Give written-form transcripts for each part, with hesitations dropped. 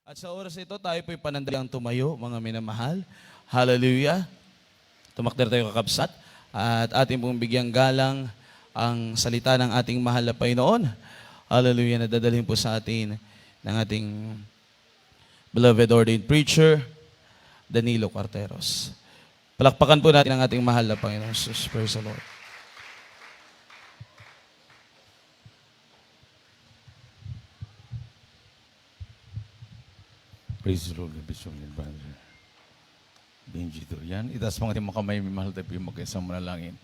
At sa oras ito, tayo po'y panandaliang tumayo, mga minamahal. Hallelujah. Tumakder tayo kakabsat. At ating pong bigyang galang ang salita ng ating mahal na Panginoon. Hallelujah, na dadalhin po sa atin ng ating beloved ordained preacher, Danilo Quarteros. Palakpakan po natin ang ating mahal na Panginoon. Praise the Lord. Praise the Lord, Bishop and Brother Benji Dorian. Itaas mga ating mga kamay, mahal tayo mag-isang manalangin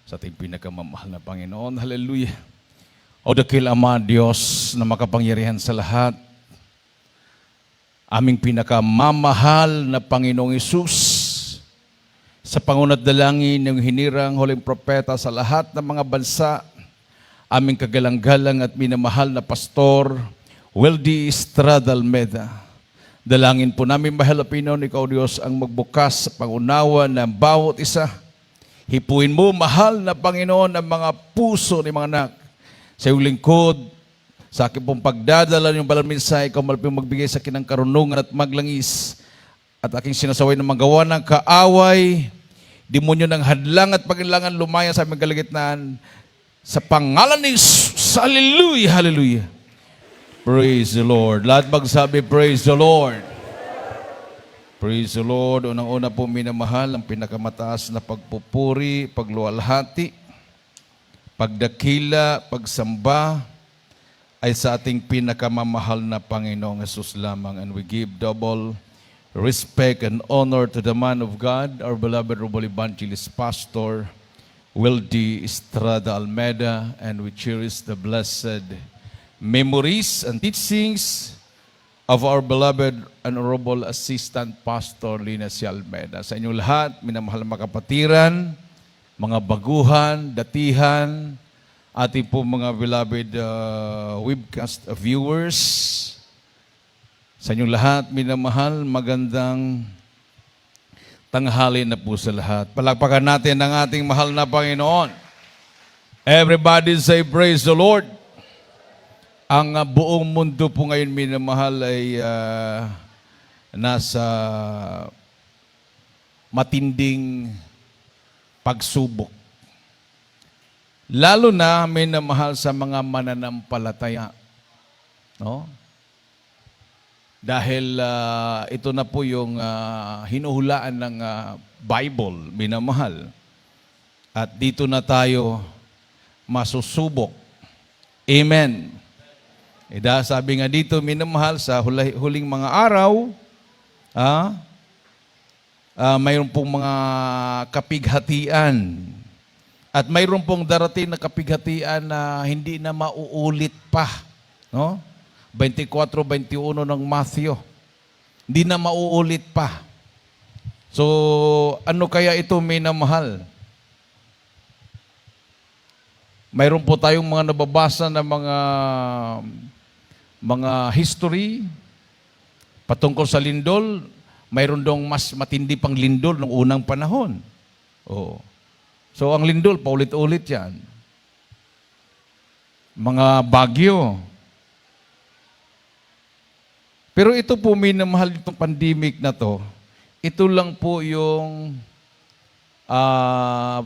sa ating pinakamamahal na Panginoon. Hallelujah. O dakil Ama Diyos na makapangyarihan sa lahat, aming pinakamamahal na Panginoong Isus, sa pangunat dalangin ng hinirang huling propeta sa lahat ng mga bansa, aming kagalang-galang at minamahal na Pastor Weldy Estrada Almeda. Dalangin po namin, mahal na Panginoon, Ikaw Diyos ang magbukas sa pangunawa ng bawat isa. Hipuin mo, mahal na Panginoon, ang mga puso ng mga anak sa iyong lingkod. Sa akin pong pagdadala ng balang minsay, Ikaw malaping magbigay sa akin ng karunungan at maglangis. At aking sinasaway na magawa ng kaaway, demonyo ng hadlang at pagkailangan lumaya sa aming kalagitnaan. Sa pangalan ni Jesus, hallelujah, hallelujah. Praise the Lord. Lahat magsabi, praise the Lord. Praise the Lord. Unang-una po minamahal, ang pinakamataas na pagpupuri, pagluwalhati, pagdakila, pagsamba, ay sa ating pinakamamahal na Panginoong Jesus lamang. And we give double respect and honor to the man of God, our beloved Rubol Evangelist Pastor Weldy Estrada Almeda, and we cherish the blessed memories and teachings of our beloved and honorable Assistant Pastor Lina C. Almeda. Sa inyong lahat, minamahal mga kapatiran, mga baguhan, datihan, ating po mga beloved webcast viewers. Sa inyong lahat, minamahal, magandang tanghali na po sa lahat. Palakpakan natin ang ating mahal na Panginoon. Everybody say, praise the Lord. Ang buong mundo po ngayon, minamahal, ay nasa matinding pagsubok. Lalo na, minamahal, sa mga mananampalataya. No? Dahil ito na po yung hinuhulaan ng Bible, minamahal. At dito na tayo masusubok. Amen. Sabi nga dito, minamahal, sa huling mga araw, mayroon pong mga kapighatian. At mayroon pong darating na kapighatian na hindi na mauulit pa. No? 24-21 ng Matthew. Hindi na mauulit pa. So, ano kaya ito, minamahal? Mayroon po tayong mga nababasa na mga history patungkol sa lindol. Mayroon dong mas matindi pang lindol ng unang panahon. Oh. So ang lindol, paulit-ulit yan. Mga bagyo. Pero ito po, minamahal, itong pandemic na to, ito lang po yung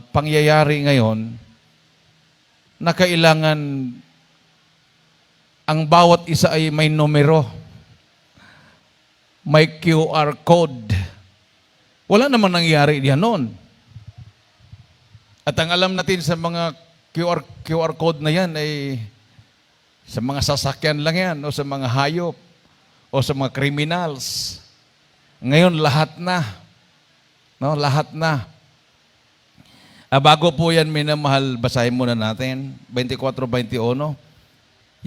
pangyayari ngayon na kailangan ang bawat isa ay may numero, may QR code. Wala namang nangyari diyan noon. At ang alam natin sa mga QR code na yan ay sa mga sasakyan lang yan, o sa mga hayop, o sa mga criminals. Ngayon, lahat na. No, lahat na. Bago po yan, minamahal, basahin muna natin, 24-21.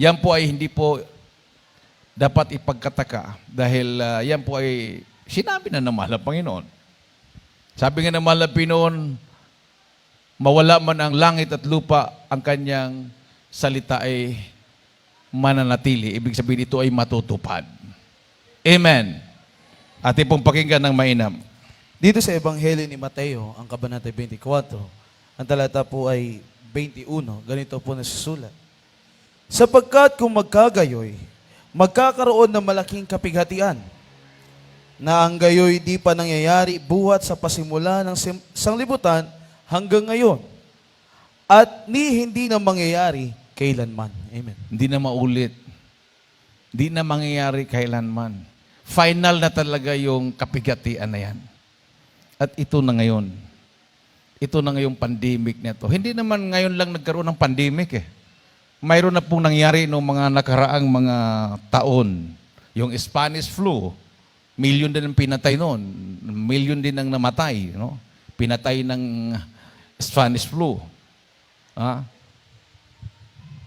Yan po ay hindi po dapat ipagkataka dahil yan po ay sinabi na ng mahal na Panginoon. Sabi nga ng mahal na Panginoon, mawala man ang langit at lupa, ang kanyang salita ay mananatili. Ibig sabihin, ito ay matutupad. Amen. Ating pong pakinggan ng mainam. Dito sa Ebanghelyo ni Mateo, ang kabanata 24, ang talata po ay 21. Ganito po nasusulat. Sapagkat kung magkagayoy, magkakaroon ng malaking kapighatian na ang gayoy di pa nangyayari buhat sa pasimula ng sanglibutan hanggang ngayon at hindi na mangyayari kailanman. Amen. Hindi na maulit. Hindi na mangyayari kailanman. Final na talaga yung kapigatian na yan. At ito na ngayon. Ito na ngayong pandemic na to. Hindi naman ngayon lang nagkaroon ng pandemic eh. Mayroon na pong nangyari noong mga nakaraang mga taon. Yung Spanish flu, million din ang pinatay noon. Million din ang namatay. No? Pinatay ng Spanish flu. Ha?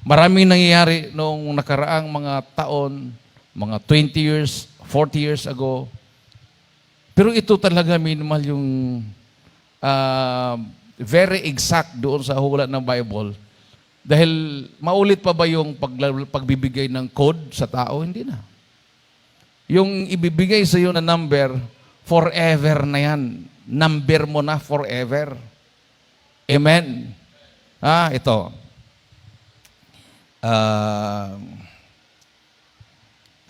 Maraming nangyayari noong nakaraang mga taon, mga 20 years, 40 years ago. Pero ito talaga minimal yung very exact doon sa hula ng Bible. Dahil maulit pa ba yung pagbibigay ng code sa tao? Hindi na. Yung ibibigay sa iyo na number, forever na yan. Number mo na forever. Amen. Ito.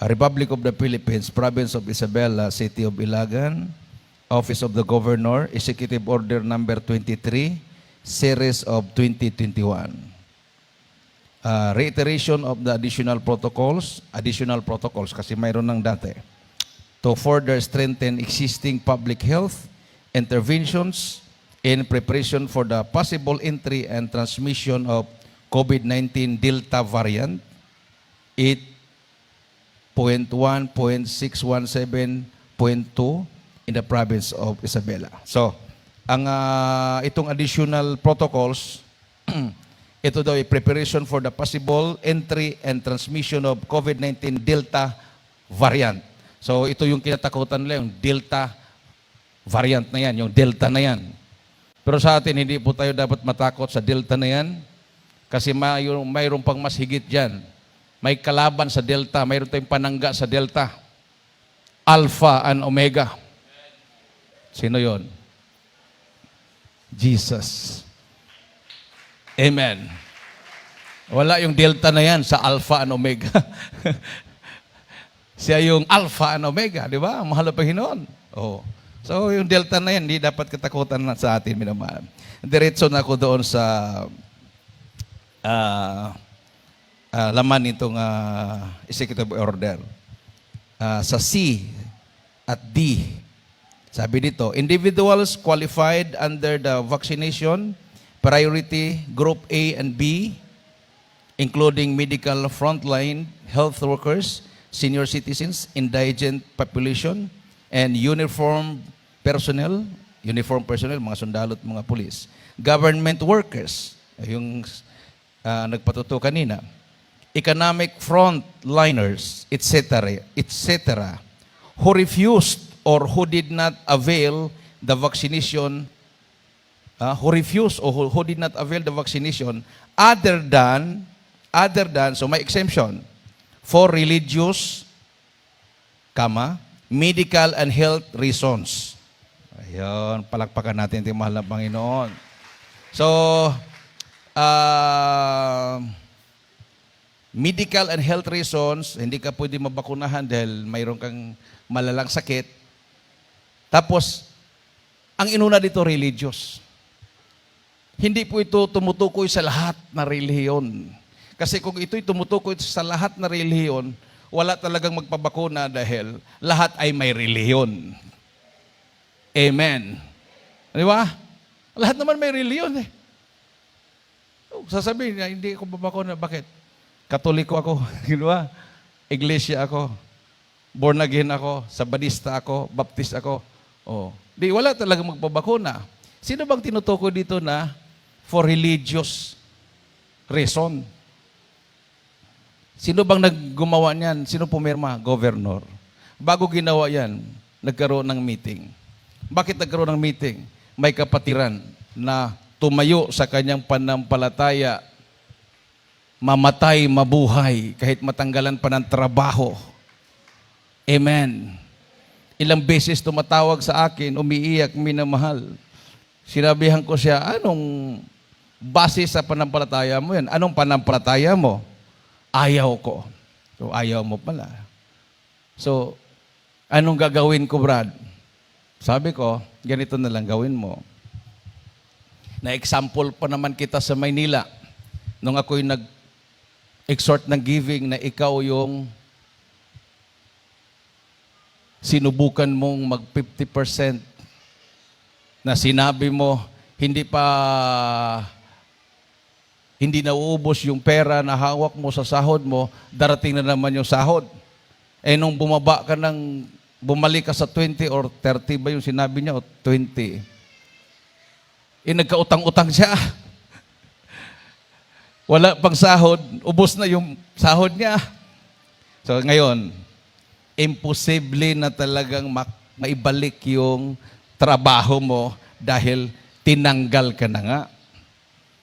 Republic of the Philippines, Province of Isabela, City of Ilagan, Office of the Governor, Executive Order number 23, Series of 2021. Reiteration of the additional protocols kasi mayroon ng dati, to further strengthen existing public health interventions in preparation for the possible entry and transmission of COVID-19 Delta variant 8.1.617.2 in the province of Isabela. So, ang itong additional protocols, ito daw ay preparation for the possible entry and transmission of COVID-19 Delta variant. So, ito yung kinatakutan nila, yung Delta variant na yan, yung Delta na yan. Pero sa atin, hindi po tayo dapat matakot sa Delta na yan kasi mayroon pang mas higit dyan. May kalaban sa Delta, mayroon tayong panangga sa Delta. Alpha and Omega. Sino yon? Jesus. Amen. Wala yung Delta na yan sa Alpha and Omega. Siya yung Alpha and Omega, di ba? Mahal na Panginoon. Oh. So yung Delta na yan, hindi dapat katakutan na sa atin, minamahal. Diretso na ako doon sa laman nitong executive order. Sa C at D, sabi dito, individuals qualified under the vaccination priority group A and B, including medical frontline health workers, senior citizens, indigent population, and uniform personnel, mga sundalo at mga pulis, government workers, yung nagpatuto kanina, economic frontliners, etc., who refused or who did not avail the vaccination, who did not avail the vaccination other than, so may exemption, for religious, medical and health reasons. Ayun, palakpakan natin yung mahal na Panginoon. So, medical and health reasons, hindi ka pwede mabakunahan dahil mayroon kang malalang sakit. Tapos, ang inuna dito, religious. Hindi po ito tumutukoy sa lahat na relihiyon. Kasi kung ito'y tumutukoy sa lahat na relihiyon, wala talagang magpabakuna dahil lahat ay may relihiyon. Amen. Di ba? Lahat naman may relihiyon eh. Sasabihin niya, hindi ako babakuna. Bakit? Katoliko ako. Di ba? Iglesia ako. Born again ako. Sabadista ako. Baptist ako. Oh. Di, wala talagang magpabakuna. Sino bang tinutukoy dito na for religious reason? Sino bang naggumawa niyan? Sino pumirma? Governor. Bago ginawa yan, nagkaroon ng meeting. Bakit nagkaroon ng meeting? May kapatiran na tumayo sa kanyang panampalataya, mamatay, mabuhay, kahit matanggalan pa ng trabaho. Amen. Ilang beses tumatawag sa akin, umiiyak, minamahal. Sinabihan ko siya, anong base sa panampalataya mo yan? Anong panampalataya mo? Ayaw ko. So ayaw mo pala. So, anong gagawin ko, Brad? Sabi ko, ganito na lang gawin mo. Na-example pa naman kita sa Maynila. Nung ako'y nag-exhort ng giving na ikaw yung sinubukan mong mag 50% na sinabi mo, hindi nauubos yung pera na hawak mo sa sahod mo, darating na naman yung sahod. Eh nung bumalik ka sa 20 or 30 ba yung sinabi niya, o 20, eh nagkautang-utang siya. Wala pang sahod, ubos na yung sahod niya. So ngayon, imposible na talagang maibalik yung trabaho mo dahil tinanggal ka na nga.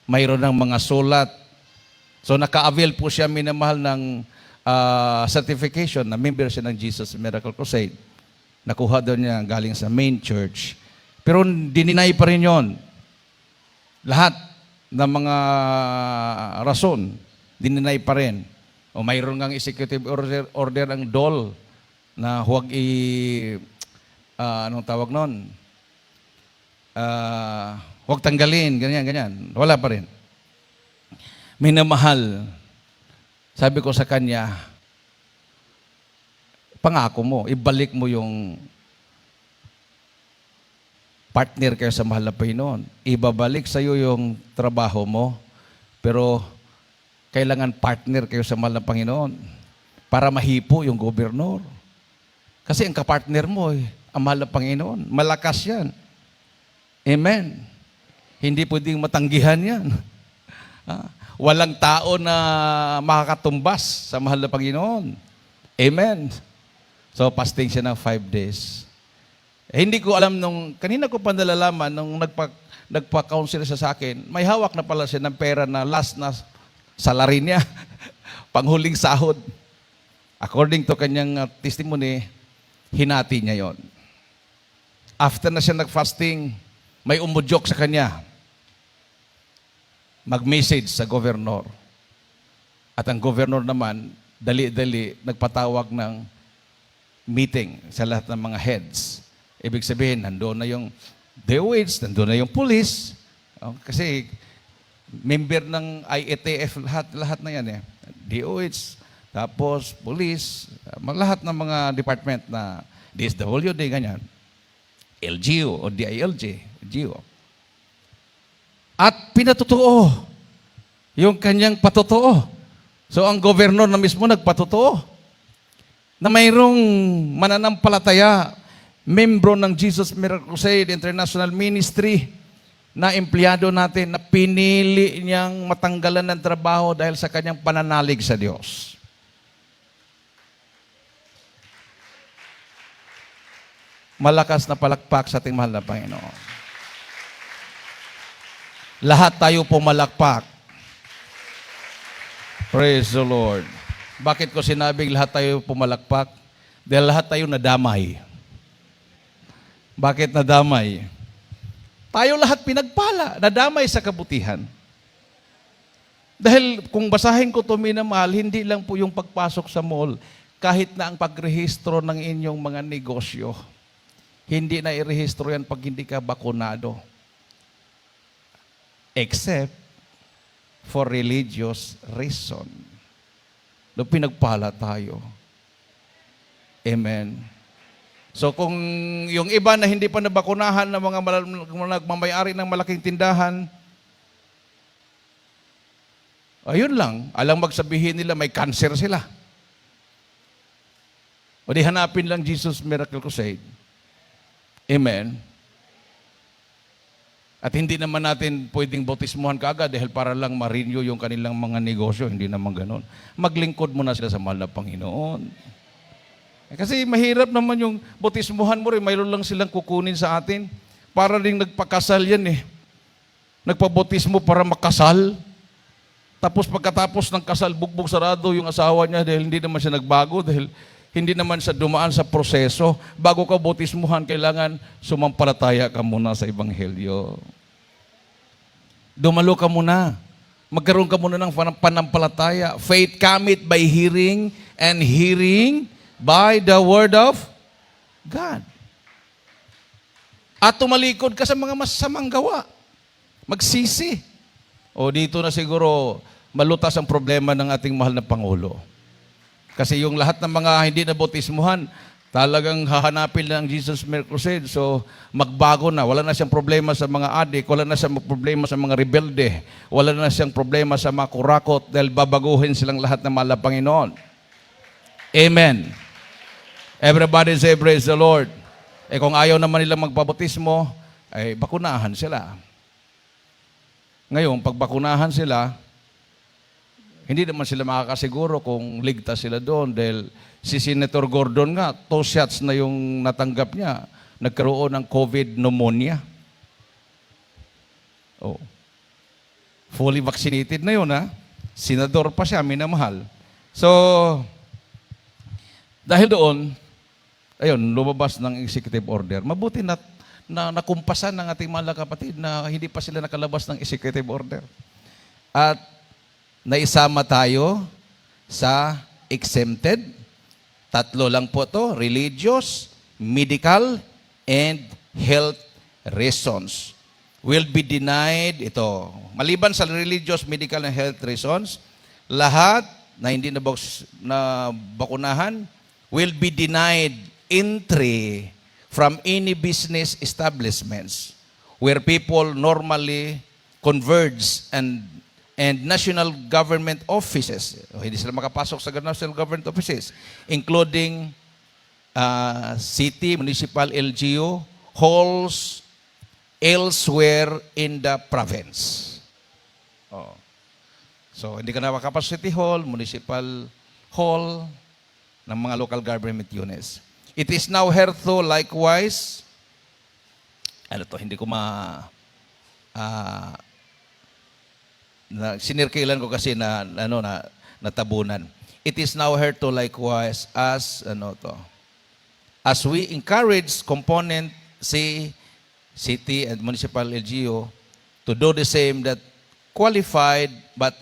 Mayroon ng mga sulat. So naka-avail po siya, minamahal, ng certification na member siya ng Jesus Miracle Crusade. Nakuha daw niya galing sa main church. Pero dininay pa rin yon. Lahat ng mga rason, dininay pa rin. O mayroon ngang executive order ang DOL na huwag anong tawag nun? Huwag tanggalin, ganyan. Wala pa rin. Minamahal, sabi ko sa kanya, pangako mo, ibalik mo yung partner kayo sa mahal na Panginoon. Ibabalik sa iyo yung trabaho mo, pero kailangan partner kayo sa mahal na Panginoon para mahipo yung gobernador. Kasi ang kapartner mo, ang mahal na Panginoon, malakas yan. Amen. Hindi pwedeng matanggihan yan. Walang tao na makakatumbas sa mahal na Panginoon. Amen. So, fasting siya ng 5 days. Hindi ko alam kanina ko pa nalalaman nung nagpa-counsel siya sa akin, may hawak na pala siya ng pera na last na salary niya, panghuling sahod. According to kanyang testimony, hinati niya yon. After na siya nag-fasting, may umudyok sa kanya. Mag-message sa governor. At ang governor naman, dali-dali, nagpatawag ng meeting sa lahat ng mga heads. Ibig sabihin, nandoon na yung DOH, nandoon na yung police. Kasi member ng IATF, lahat na yan eh. DOH, tapos police, lahat ng mga department na DSWD, ganyan. LGU o DILG, LGU. At pinatotoo yung kanyang patotoo. So ang governor na mismo nagpatotoo na mayroong mananampalataya, membro ng Jesus Miracle Crusade International Ministry na empleyado natin na pinili niyang matanggalan ng trabaho dahil sa kanyang pananalig sa Diyos. Malakas na palakpak sa ating mahal na Panginoon. Lahat tayo pumalakpak. Praise the Lord. Bakit ko sinabing lahat tayo pumalakpak? Dahil lahat tayo nadamay. Bakit nadamay? Tayo lahat pinagpala, nadamay sa kabutihan. Dahil kung basahin ko ito, minamahal, hindi lang po yung pagpasok sa mall, kahit na ang pagrehistro ng inyong mga negosyo, hindi na irehistro yan pag hindi ka bakunado. Except for religious reason. No, pinagpala tayo. Amen. So kung yung iba na hindi pa nabakunahan ng mga nagmamayari ng malaking tindahan, ayun lang, alang magsabihin nila may cancer sila. O di hanapin lang Jesus Miracle Crusade. Amen. At hindi naman natin pwedeng bautismuhan kaagad dahil para lang ma-renew yung kanilang mga negosyo. Hindi naman ganun. Maglingkod muna sila sa mahal na Panginoon. Kasi mahirap naman yung bautismuhan mo rin. Mayroon lang silang kukunin sa atin. Para rin nagpakasal yan eh. Nagpabautismo para makasal. Tapos pagkatapos ng kasal, bugbog sarado yung asawa niya dahil hindi naman siya nagbago. Dahil hindi naman siya dumaan sa proseso. Bago ka bautismuhan, kailangan sumampalataya ka muna sa Ebanghelyo. Dumalo ka muna. Magkaroon ka muna ng panampalataya. Faith cometh by hearing, and hearing by the word of God. At tumalikod ka sa mga masasamang gawa. Magsisi. O dito na siguro malutas ang problema ng ating mahal na Pangulo. Kasi yung lahat ng mga hindi nabautismuhan, talagang hahanapin lang Jesus Mere Crusade. So, magbago na. Wala na siyang problema sa mga adik. Wala na siyang problema sa mga rebelde. Wala na siyang problema sa mga kurakot dahil babaguhin silang lahat ng mahal na Panginoon. Amen. Everybody say, praise the Lord. Kung ayaw naman nilang magpabautismo, ay bakunahan sila. Ngayon, pag bakunahan sila, hindi naman sila makakasiguro kung ligtas sila doon dahil si Senator Gordon nga, 2 shots na yung natanggap niya. Nagkaroon ng COVID pneumonia. Oh. Fully vaccinated na yun, ha? Senador pa siya, minamahal. So, dahil doon, ayun, lumabas ng executive order. Mabuti na nakumpasan ng ating mga kapatid na hindi pa sila nakalabas ng executive order. At naisama tayo sa exempted. 3 lang po to, religious, medical, and health reasons. Will be denied, ito, maliban sa religious, medical, and health reasons, lahat na hindi na bakunahan will be denied entry from any business establishments where people normally converge and national government offices. Hindi sila makapasok sa national government offices, including city, municipal, LGU, halls, elsewhere in the province. Oh. So, hindi ka na makapasok sa city hall, municipal hall, ng mga local government units. It is now hereto likewise, hindi ko sinirkilan ko kasi natabunan. It is now hereto likewise as we encourage component city and municipal LGU to do the same that qualified but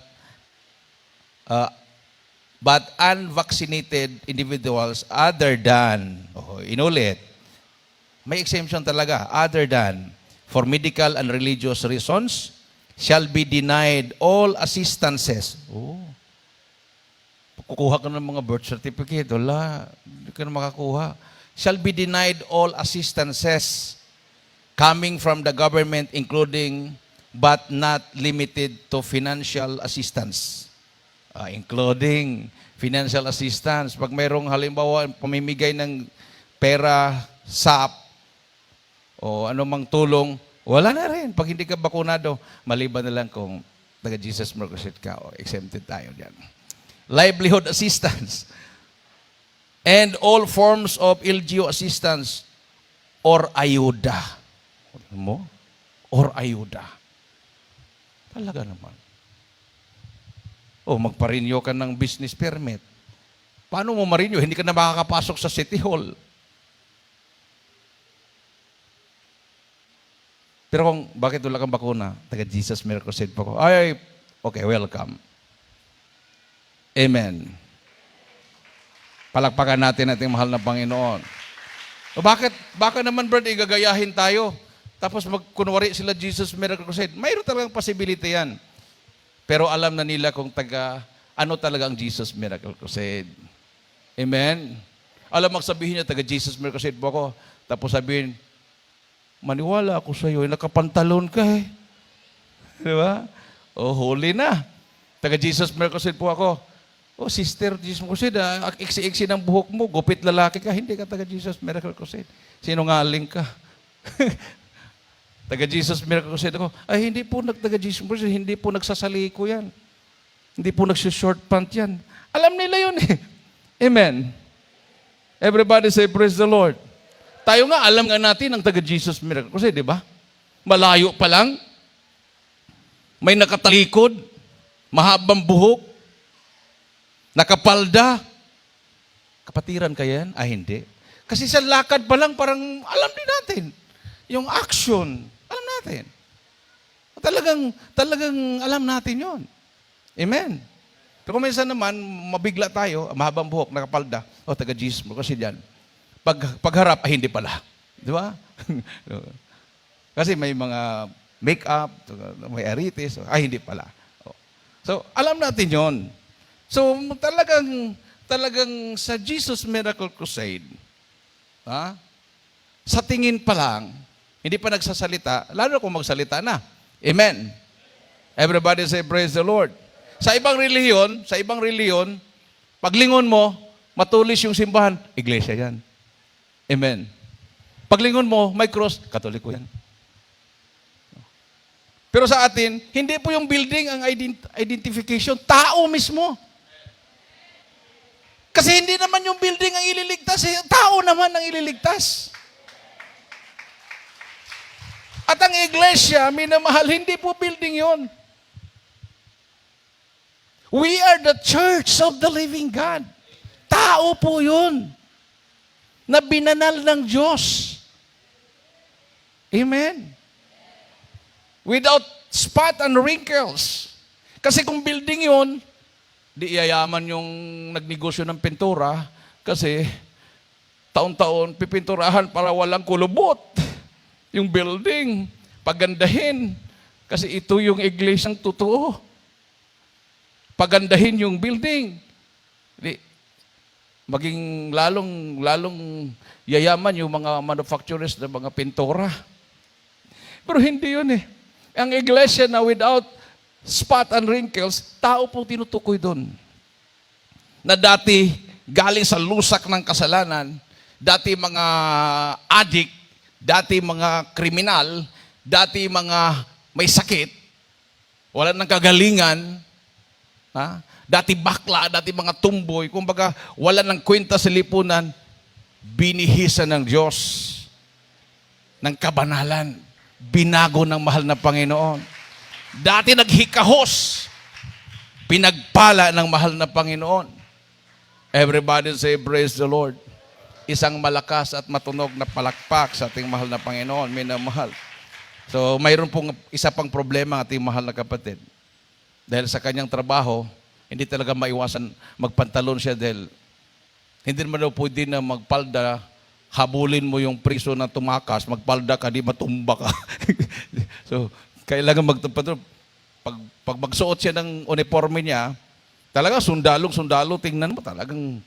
unvaccinated individuals other than, inulit, may exemption talaga, other than, for medical and religious reasons, shall be denied all assistances. Kukuha ka ng mga birth certificate, wala, hindi ka na makakuha. Shall be denied all assistances coming from the government, including but not limited to financial assistance. Including financial assistance. Pag mayroong halimbawa pamimigay ng pera, SAP, o anumang tulong, wala na rin. Pag hindi ka bakunado, maliban na lang kung taga-Jesus Mere Crusade ka, exempted tayo dyan. Livelihood assistance and all forms of LGU assistance or ayuda. Or ayuda. Talaga naman. Magparinyo ka ng business permit. Paano mo marinyo? Hindi ka na makakapasok sa City Hall. Pero bakit wala kang bakuna? Taga-Jesus Mere Crusade pa ko. Okay, welcome. Amen. Palakpakan natin ating mahal na Panginoon. Bakit naman, brad, igagayahin tayo? Tapos magkunwari sila Jesus Mere Crusade. Mayroon talagang possibility yan. Pero alam na nila kung ano talaga ang Jesus Miracle Crusade. Amen? Alam, magsabihin niya, taga-Jesus Miracle Crusade po ako. Tapos sabihin, maniwala ako sa iyo, nakapantalon ka eh. Di ba? Holy na. Taga-Jesus Miracle Crusade po ako. Sister Jesus Crusade, iksi-iksi ng buhok mo, gupit lalaki ka, hindi ka taga-Jesus Miracle Crusade. Sinungaling ka. Taga-Jesus Miracle Crusade ako, hindi po taga-Jesus Crusade, hindi po nagsasaliko yan. Hindi po nagsushort pant yan. Alam nila yun eh. Amen. Everybody say, praise the Lord. Tayo nga, alam nga natin ang taga-Jesus Miracle Crusade, di ba? Malayo pa lang. May nakatalikod. Mahabang buhok. Nakapalda. Kapatiran ka yan? Hindi. Kasi sa lakad pa lang, parang alam din natin. Yung action, alam natin. Talagang alam natin yon. Amen. Pero kung minsan naman, mabigla tayo, mahabang buhok, nakapalda, taga-Jesus mo kasi diyan. Pagharap, ay hindi pala. Di ba? Kasi may mga make-up, may aritis, ay hindi pala. So, alam natin yon. So, talagang sa Jesus Miracle Crusade, sa tingin pa lang, hindi pa nagsasalita, lalo kung magsalita na. Amen. Everybody say, praise the Lord. Sa ibang reliyon, paglingon mo, matulis yung simbahan, iglesia yan. Amen. Paglingon mo, may cross, Katoliko yan. Pero sa atin, hindi po yung building ang identification, tao mismo. Kasi hindi naman yung building ang ililigtas, tao naman ang ililigtas. At ang iglesia, minamahal, hindi po building yon. We are the church of the living God. Tao po yun, na binanal ng Diyos. Amen. Without spot and wrinkles. Kasi kung building yun, di yayaman yung nagnegosyo ng pintura kasi taon-taon pipinturahan para walang kulubot. Yung building, pagandahin. Kasi ito yung iglesyang totoo. Pagandahin yung building. Maging lalong yayaman yung mga manufacturers ng mga pintura. Pero hindi yun eh. Ang iglesia na without spot and wrinkles, tao po tinutukoy doon. Na dati galing sa lusak ng kasalanan, dati mga addict, dati mga kriminal, dati mga may sakit, wala nang kagalingan, dati bakla, dati mga tumboy, kumbaga wala nang kwenta sa lipunan, binihisan ng Diyos ng kabanalan, binago ng mahal na Panginoon. Dati naghikahos, pinagpala ng mahal na Panginoon. Everybody say, praise the Lord. Isang malakas at matunog na palakpak sa ating mahal na Panginoon, minamahal. So, mayroon pong isa pang problema ang ating mahal na kapatid. Dahil sa kanyang trabaho, hindi talaga maiwasan magpantalon siya dahil hindi naman daw pwede na magpalda, habulin mo yung priso na tumakas, magpalda ka, di matumba ka. So, kailangan magpantalon. Pag magsuot siya ng uniforme niya, talaga sundalo, tingnan mo talagang,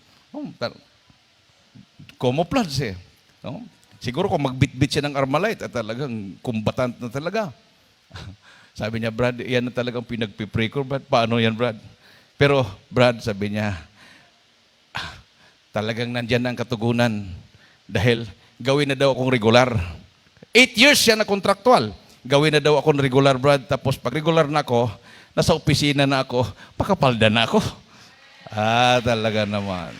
camouflage eh. No? Siguro kung magbitbit siya ng Armalite, talagang kumbatant na talaga. Sabi niya, Brad, yan na talagang pinagpipray ko, Brad. Paano yan, Brad? Pero, Brad, sabi niya, talagang nandyan ang katugunan dahil gawin na daw akong regular. 8 years siya na kontraktual. Gawin na daw akong regular, Brad. Tapos pag regular na ako, nasa opisina na ako, pakapalda na ako. Talaga naman.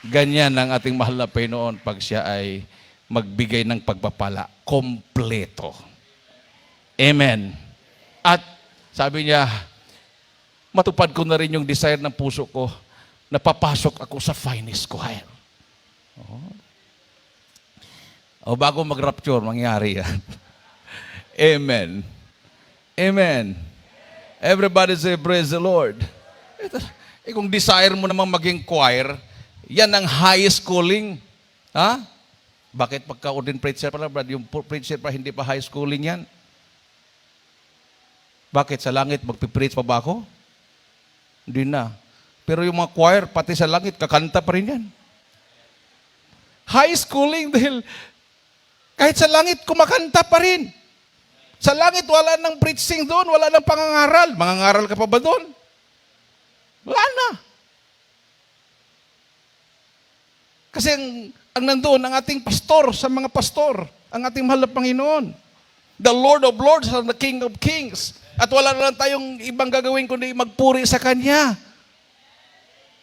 Ganyan ang ating mahal na Panginoon pag siya ay magbigay ng pagpapala. Kompleto. Amen. At sabi niya, matupad ko na rin yung desire ng puso ko na papasok ako sa finest choir. Bago mag-rapture, mangyari yan. Amen. Amen. Everybody say, praise the Lord. Kung desire mo namang maging choir, yan ang highest calling. Bakit pagka-ordained preacher pala, Brad, yung preacher pa hindi pa high schooling yan? Bakit? Sa langit, magpipreach pa ba ako? Hindi na. Pero yung mga choir, pati sa langit, kakanta pa rin yan. High schooling dahil kahit sa langit, kumakanta pa rin. Sa langit, wala nang preaching doon, wala nang pangangaral. Mangangaral ka pa ba doon? Wala na. Kasi ang nandoon, ang ating pastor sa mga pastor, ang ating mahal na Panginoon. The Lord of Lords and the King of Kings. At wala na lang tayong ibang gagawin kundi magpuri sa Kanya.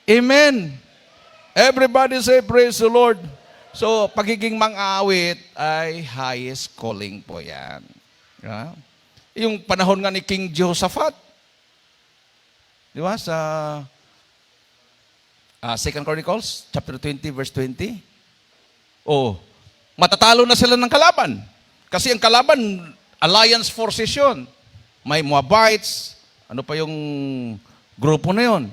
Amen. Everybody say, praise the Lord. So, pagiging mang-aawit ay highest calling po yan. Yung panahon nga ni King Jehoshaphat, di ba, sa 2 Chronicles, chapter 20, verse 20. Matatalo na sila ng kalaban. Kasi ang kalaban, alliance forces yun. May Moabites, ano pa yung grupo na yun?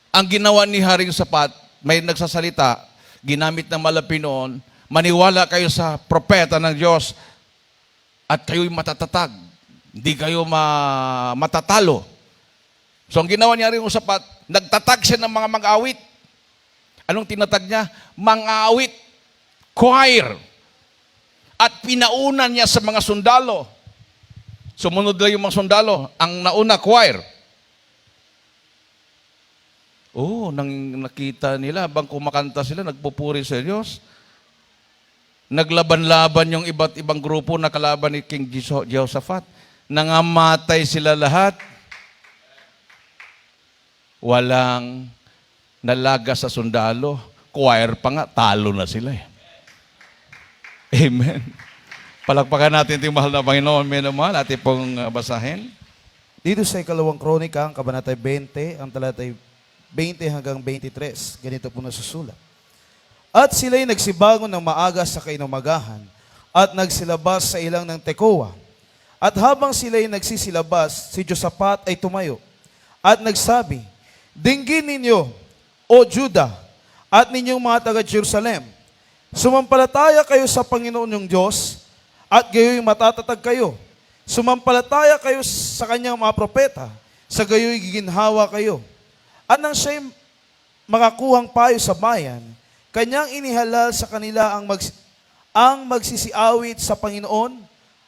Ang ginawa ni Haring Sapat, may nagsasalita, ginamit ng malapi noon, maniwala kayo sa propeta ng Diyos at kayo'y matatatag. Hindi kayo matatalo. So ang ginawa ni Haring Sapat, nagtatag siya ng mga mag-awit. Anong tinatag niya? Mang-awit, choir. At pinaunan niya sa mga sundalo. Sumunod lang yung mga sundalo. Ang nauna, choir. Nang nakita nila, habang kumakanta sila, nagpupuri sa Diyos. Naglaban-laban yung iba't ibang grupo na kalaban ni King Jehoshaphat. Nangamatay sila lahat. Walang nalaga sa sundalo. Choir pa nga, talo na sila eh. Amen. Palakpakan natin itong mahal na Panginoon. May naman, ating pong basahin. Dito sa ikalawang kronika, ang kabanatay 20, ang talatay 20 hanggang 23. Ganito po nasusulat. At sila'y nagsibangon ng maaga sa kainumagahan at nagsilabas sa ilang ng Tekoa. At habang sila'y nagsisilabas, si Josaphat ay tumayo at nagsabi, Dinggin ninyo, O Juda, at ninyong mga taga-Jerusalem, sumampalataya kayo sa Panginoon yung Diyos, at gayo'y matatatag kayo. Sumampalataya kayo sa kanyang mga propeta, sa gayo'y giginhawa kayo. At nang siya'y makakuhang payo sa bayan, kanyang inihalal sa kanila ang magsisiawit sa Panginoon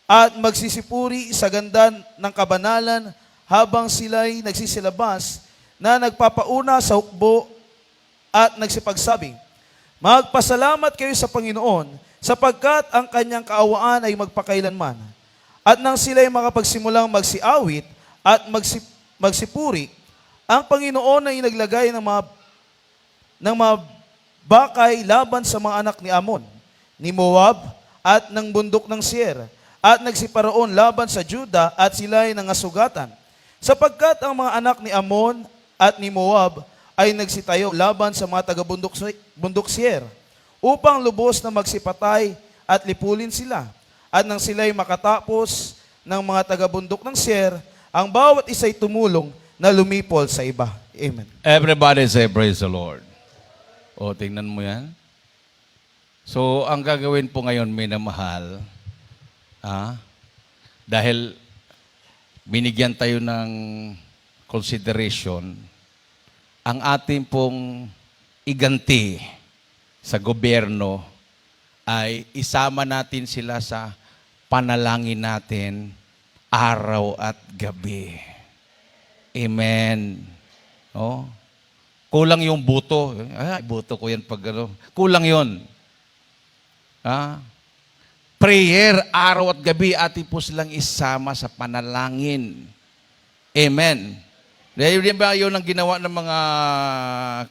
at magsisipuri sa ganda ng kabanalan habang sila'y nagsisilabas na nagpapauna sa hukbo at nagsipagsabing, Magpasalamat kayo sa Panginoon sapagkat ang kanyang kaawaan ay magpakailanman. At nang sila'y makapagsimulang magsiawit at magsipuri, ang Panginoon ay naglagay ng mga bakay laban sa mga anak ni Amon, ni Moab, at ng bundok ng Seir, at nagsiparoon laban sa Juda at sila'y nangasugatan. Sapagkat ang mga anak ni Amon at ni Moab ay nagsitayo laban sa mga taga-bundok Seir, upang lubos na magsipatay at lipulin sila. At nang sila'y makatapos ng mga taga-bundok ng Seir, ang bawat isa'y tumulong na lumipol sa iba. Amen. Everybody say, praise the Lord. Tingnan mo yan. So, ang gagawin po ngayon, minamahal, dahil binigyan tayo ng consideration, ang ating pong iganti sa gobyerno ay isama natin sila sa panalangin natin araw at gabi. Amen. Kulang yung buto. Buto ko yan pag ano. Kulang yon. Prayer, araw at gabi, atin po silang isama sa panalangin. Amen. Dahil ba yun ang ginawa ng mga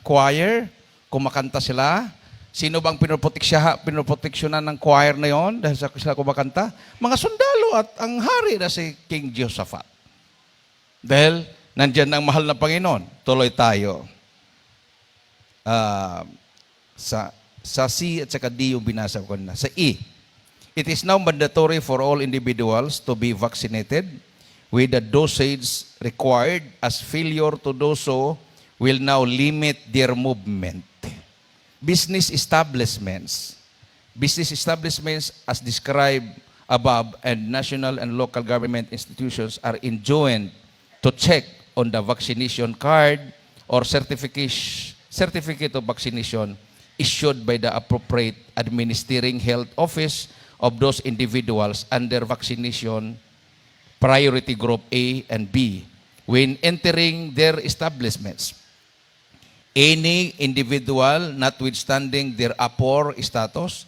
choir? Kumakanta sila. Sino bang pinoproteksyonan ng choir na yon dahil sila kumakanta? Mga sundalo at ang hari na si King Jehoshaphat. Dahil nandyan ang mahal na Panginoon. Tuloy tayo. Sa C at saka D yung binasa ko na. Sa E, it is now mandatory for all individuals to be vaccinated with the dosage required, as failure to do so will now limit their movement. Business establishments as described above, and national and local government institutions are enjoined to check on the vaccination card or certificate of vaccination issued by the appropriate administering health office of those individuals under vaccination priority group A and B when entering their establishments. Any individual, notwithstanding their APOR status,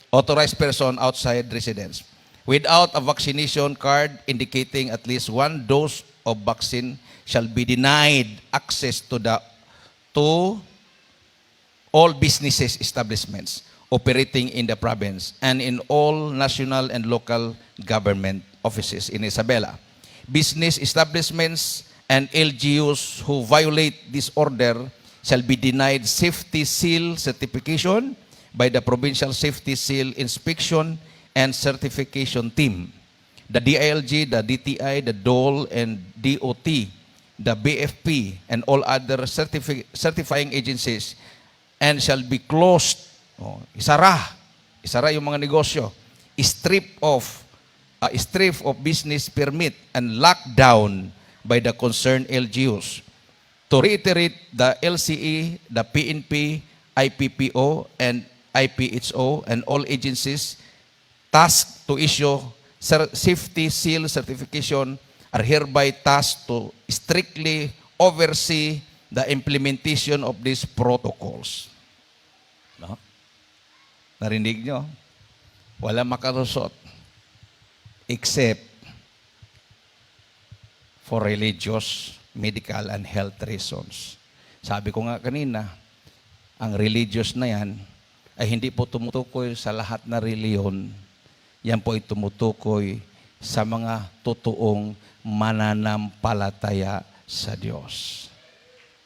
authorized person outside residence, without a vaccination card indicating at least one dose of vaccine shall be denied access to all businesses establishments operating in the province and in all national and local government offices in Isabela. Business establishments and LGUs who violate this order shall be denied safety seal certification by the Provincial Safety Seal Inspection and Certification Team. the DILG, the DTI, the DOL, and DOT, the BFP, and all other certifying agencies, and shall be closed. Isara yung mga negosyo. Strip of business permit and lockdown by the concerned LGUs. To reiterate, the LCE, the PNP, IPPO, and IPHO, and all agencies tasked to issue safety seal certification are hereby tasked to strictly oversee the implementation of these protocols. No? Narinig nyo? Wala makalusot except for religious, medical, and health reasons. Sabi ko nga kanina, ang religious na yan ay hindi po tumutukoy sa lahat na reliyon. Yan po ay tumutukoy sa mga totoong mananampalataya sa Diyos.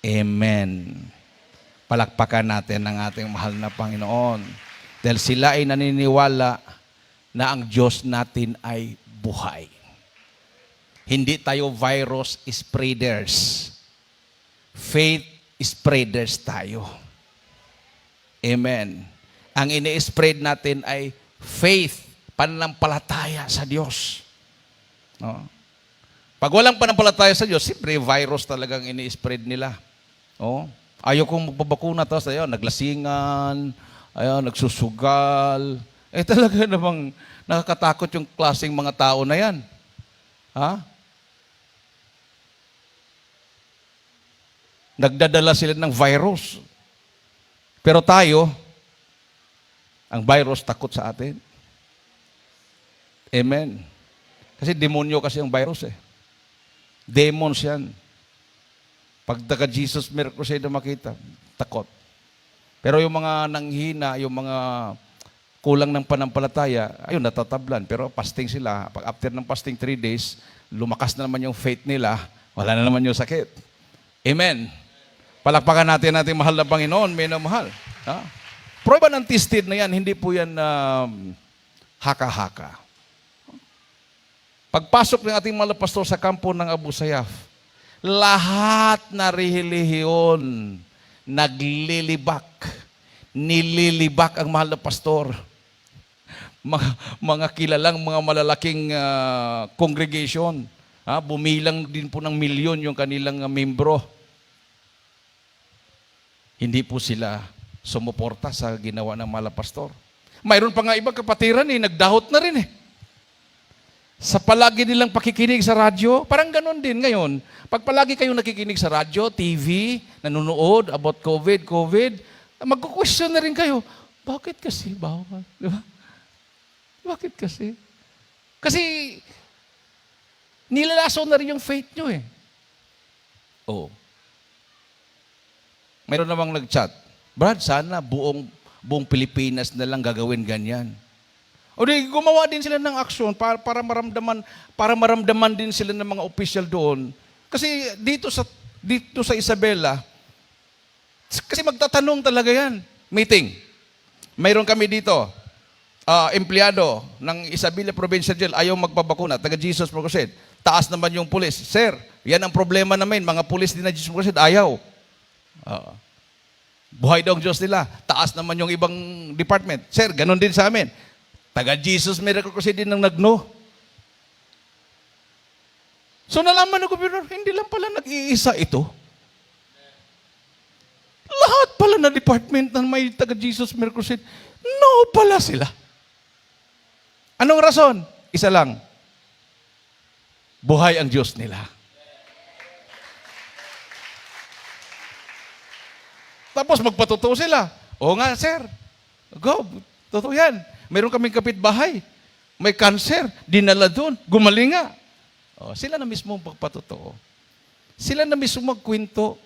Amen. Palakpakan natin ang ating mahal na Panginoon. Dahil sila ay naniniwala na ang Diyos natin ay buhay. Hindi tayo virus spreaders. Faith spreaders tayo. Amen. Ang ini-spread natin ay faith, pananampalataya sa Diyos. No? Pag walang pananampalataya sa Diyos, siyempre virus talagang ini-spread nila. Oh, ayaw kong magpabakuna, tapos ayun, naglasingan, ayun, nagsusugal. Talaga namang nakakatakot yung klaseng mga tao na yan. Ha? Nagdadala sila ng virus. Pero tayo, ang virus takot sa atin. Amen. Kasi demonyo kasi ang virus eh. Demons yan. Pag taga-Jesus Miracle Crusade na makita, takot. Pero yung mga nanghina, yung mga kulang ng panampalataya, ayun, natatablan. Pero fasting sila. Pag after ng fasting 3 days, lumakas na naman yung faith nila, wala na naman yung sakit. Amen. Palakpakan natin natin mahal na Panginoon, minamahal. Ha? Proven and tested na yan, hindi po yan haka-haka. Pagpasok ng ating mga pastor sa kampo ng Abu Sayyaf, lahat na relihiyon naglilibak. Nililibak ang mahal na pastor. Mga kilalang, mga malalaking congregation. Bumilang din po ng milyon yung kanilang membro. Hindi po sila sumuporta sa ginawa ng mahal na pastor. Mayroon pa nga ibang kapatiran nagdahot na rin Sa palagi nilang pakikinig sa radyo, parang ganon din ngayon. Pag palagi kayong nakikinig sa radyo, TV, nanonood about COVID, magko-question na rin kayo, bakit kasi bawal? Di ba? Bakit kasi? Kasi nilalaso na rin yung faith nyo Oh. Mayroon namang nag-chat, Brad, sana buong Pilipinas na lang gagawin ganyan. O di, gumawa din sila ng aksyon para maramdaman din sila ng mga official doon. Kasi dito sa Isabela, kasi magtatanong talaga yan. Meeting. Mayroon kami dito, empleyado ng Isabela Provincial Jail, ayaw magpabakuna, taga Jesus Crusade. Taas naman yung pulis. Sir, yan ang problema namin, mga pulis din na Jesus Crusade, ayaw. Buhay daw ang Diyos nila. Taas naman yung ibang department. Sir, ganun din sa amin. Taga Jesus Miracle Crusade din ang nagno. So nalaman ng gobyerno, hindi lang pala nag-iisa ito. Lahat pala na department na may taga Jesus Miracle Crusade, no pala sila. Anong rason? Isa lang. Buhay ang Diyos nila. Tapos magpatuto sila. Oo nga, sir. Go, totoo yan. Meron kaming kapitbahay. May cancer. Dinala doon. Gumaling nga. Sila na mismo magpatuto. Sila na mismo magkwento.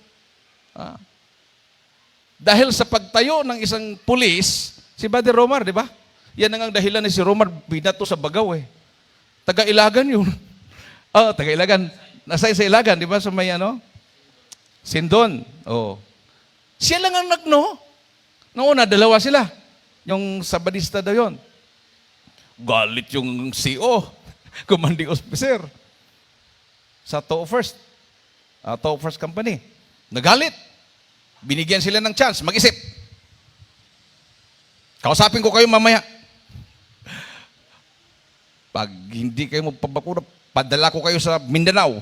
Dahil sa pagtayo ng isang pulis, si Brother Romar, di ba? Yan ang dahilan ni si Romar, binato sa Bagaw Taga-Ilagan yun. Taga-Ilagan. Nasa sa Ilagan, di ba? Sa may Sindon. Siya lang ang nagno. Noong una, dalawa sila. Yung Sabadista daw yun. Galit yung CO. commanding officer sa TO First Company. Nagalit. Binigyan sila ng chance, mag-isip. Kausapin ko kayo mamaya. Pag hindi kayo magpabakuna, padala ko kayo sa Mindanao.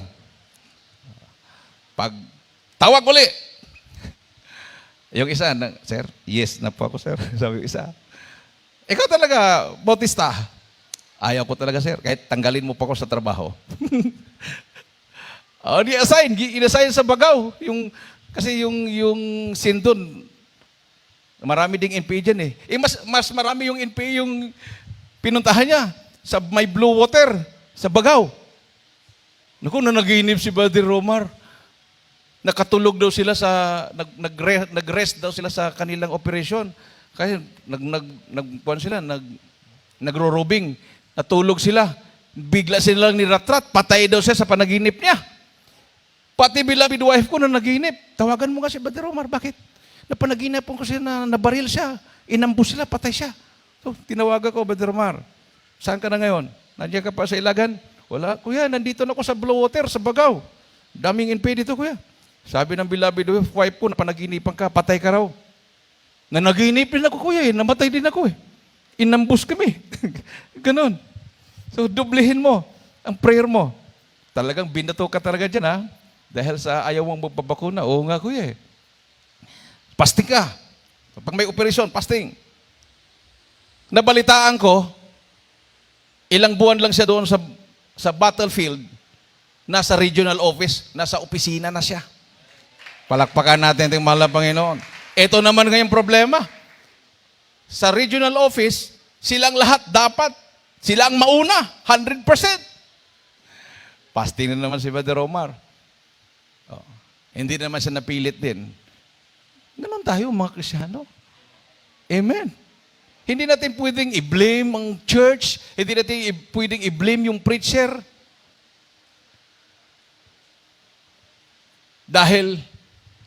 Pag tawag uli. Yung isa, sir, yes na po ako, sir. Sabi yung isa. Ikaw talaga, Bautista. Ayaw ko talaga, sir. Kahit tanggalin mo pa ako sa trabaho. In-assign sa Bagaw. Kasi yung scene doon, marami ding NPA dyan eh. Mas marami yung NPA yung pinuntahan niya sa may Blue Water, sa Bagaw. Naku, nanaginip si Brother Romar. Nakatulog daw sila nag-rest daw sila sa kanilang operasyon. Kasi nagro-robing. Natulog sila. Bigla silang niratrat. Patay daw siya sa panaginip niya. Pati beloved wife ko na naginip. Tawagan mo nga si Brother Omar. Bakit? Napanaginip ko kasi na nabaril siya. Inambus sila, patay siya. So, tinawagan ko, Brother Omar. Saan ka na ngayon? Nandiyan ka pa sa Ilagan? Wala. Kuya, nandito na ako sa Blue Water, sa Bagaw. Daming NP dito, kuya. Sabi ng beloved wife ko, napanaginipan ka, patay ka raw. Nanaginip din ako, kuya. Namatay din ako. Inambus kami. Ganon. So, dublihin mo ang prayer mo. Talagang binato ka talaga dyan, ha? Dahil sa ayaw mong magpabakuna. Oo nga, kuya. Pasting ka. Pag may operasyon, pasting. Nabalitaan ko, ilang buwan lang siya doon sa battlefield, nasa regional office, nasa opisina na siya. Palakpakan natin ang mahal na Panginoon. Ito naman ngayong problema. Sa regional office, silang lahat dapat, silang mauna, 100%. Pasting na naman si Brother Omar. Hindi naman siya napilit din. Ganon tayo mga Kristyano. Amen. Hindi natin pwedeng i-blame ang church. Hindi natin pwedeng i-blame yung preacher. Dahil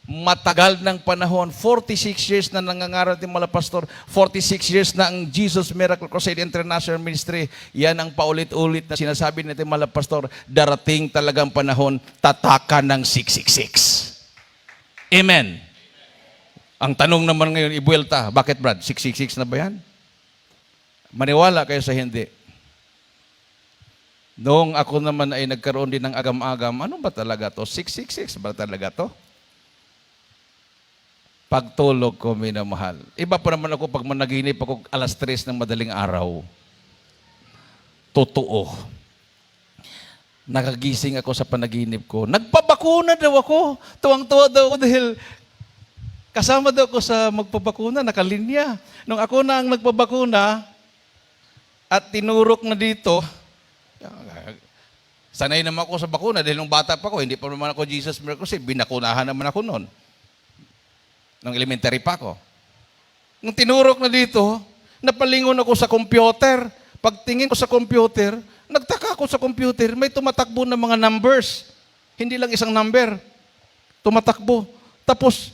matagal ng panahon, 46 years na nangangaral ng mga pastor, 46 years na ang Jesus Miracle Crusade International Ministry, yan ang paulit-ulit na sinasabi natin mga pastor, darating talagang panahon, tatakan ng 666. Amen. Ang tanong naman ngayon, ibuelta, bakit Brad, 666 na ba yan? Maniwala kayo sa hindi. Noong ako naman ay nagkaroon din ng agam-agam, ano ba talaga to? 666 ba talaga to? Pagtulog ko, minamahal. Iba pa naman ako pag managinip ako alas 3 ng madaling araw. Totoo. Nakagising ako sa panaginip ko. Nagpabakuna daw ako. Tuwang-tuwa daw ako dahil kasama daw ako sa magpabakuna, nakalinya. Nung ako na ang nagpabakuna at tinurok na dito, sanay naman ako sa bakuna dahil nung bata pa ako, hindi pa naman ako Jesus Miracle Crusade, binakunahan naman ako noon. Nung elementary pa ako. Nung tinurok na dito, napalingon ako sa computer. Pagtingin ko sa computer, nagtaka ako sa computer, may tumatakbo na mga numbers. Hindi lang isang number. Tumatakbo. Tapos,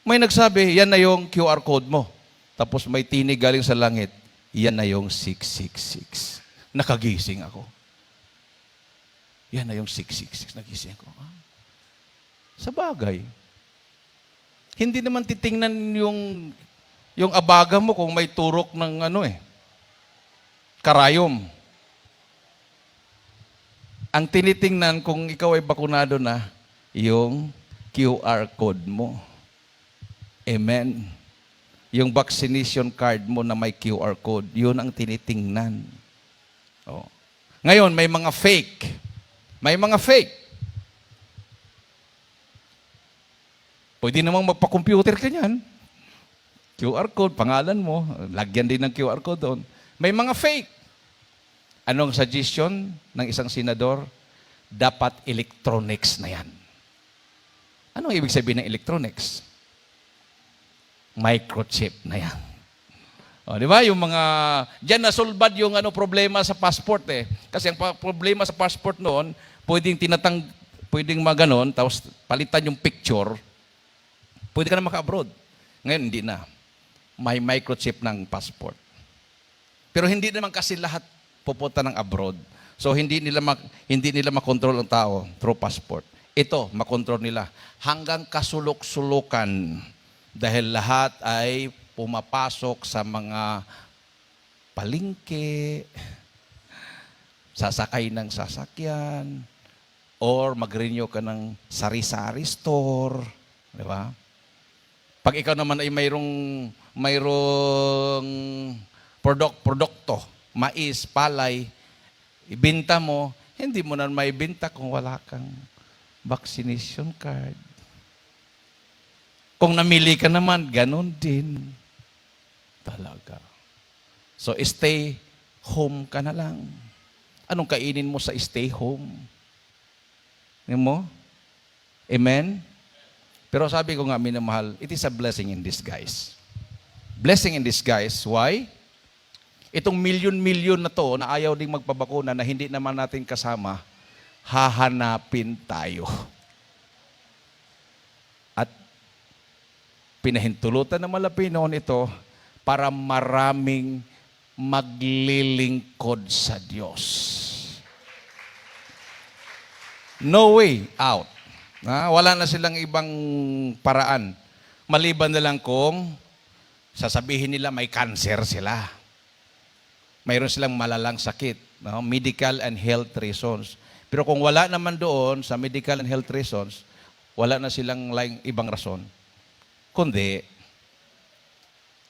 may nagsabi, yan na yung QR code mo. Tapos may tinig galing sa langit, yan na yung 666. Nakagising ako. Yan na yung 666. Nagising ako. Sa bagay. Hindi naman titingnan yung abaga mo kung may turok ng karayom. Ang tinitingnan kung ikaw ay bakunado na, yung QR code mo. Amen. Yung vaccination card mo na may QR code, yun ang tinitingnan. Oh. Ngayon, may mga fake. May mga fake. Pwede namang magpa-computer ka niyan. QR code, pangalan mo, lagyan din ng QR code doon. May mga fake. Anong suggestion ng isang senador? Dapat electronics na yan. Anong ibig sabihin ng electronics? Microchip na yan. O, di ba? Yung mga, diyan nasolbad yung problema sa passport eh. Kasi ang problema sa passport noon, pwedeng maganon, tapos palitan yung picture, pwede ka na maka-abroad. Ngayon, hindi na. May microchip ng passport. Pero hindi naman kasi lahat pupunta ng abroad. So hindi nila makontrol ang tao through passport. Ito, makontrol nila hanggang kasulok-sulukan dahil lahat ay pumapasok sa mga palengke, sasakay ng sasakyan, or mag-renew ka ng sari-sari store, di ba? Pag ikaw naman ay mayroong produkto, mais, palay, ibenta mo, hindi mo na maibenta kung wala kang vaccination card. Kung namili ka naman, ganun din. Talaga. So, stay home ka na lang. Anong kainin mo sa stay home? Ngayon mo? Amen? Pero sabi ko nga, minamahal, it is a blessing in disguise. Blessing in disguise. Why? Itong milyon-milyon na to na ayaw ding magpabakuna na hindi naman natin kasama, hahanapin tayo. At pinahintulutan ng Malapinoon ito para maraming maglilingkod sa Diyos. No way out. Wala na silang ibang paraan. Maliban na lang kung sasabihin nila may cancer sila. Mayroon silang malalang sakit. Medical and health reasons. Pero kung wala naman doon sa medical and health reasons, wala na silang ibang rason. Kundi,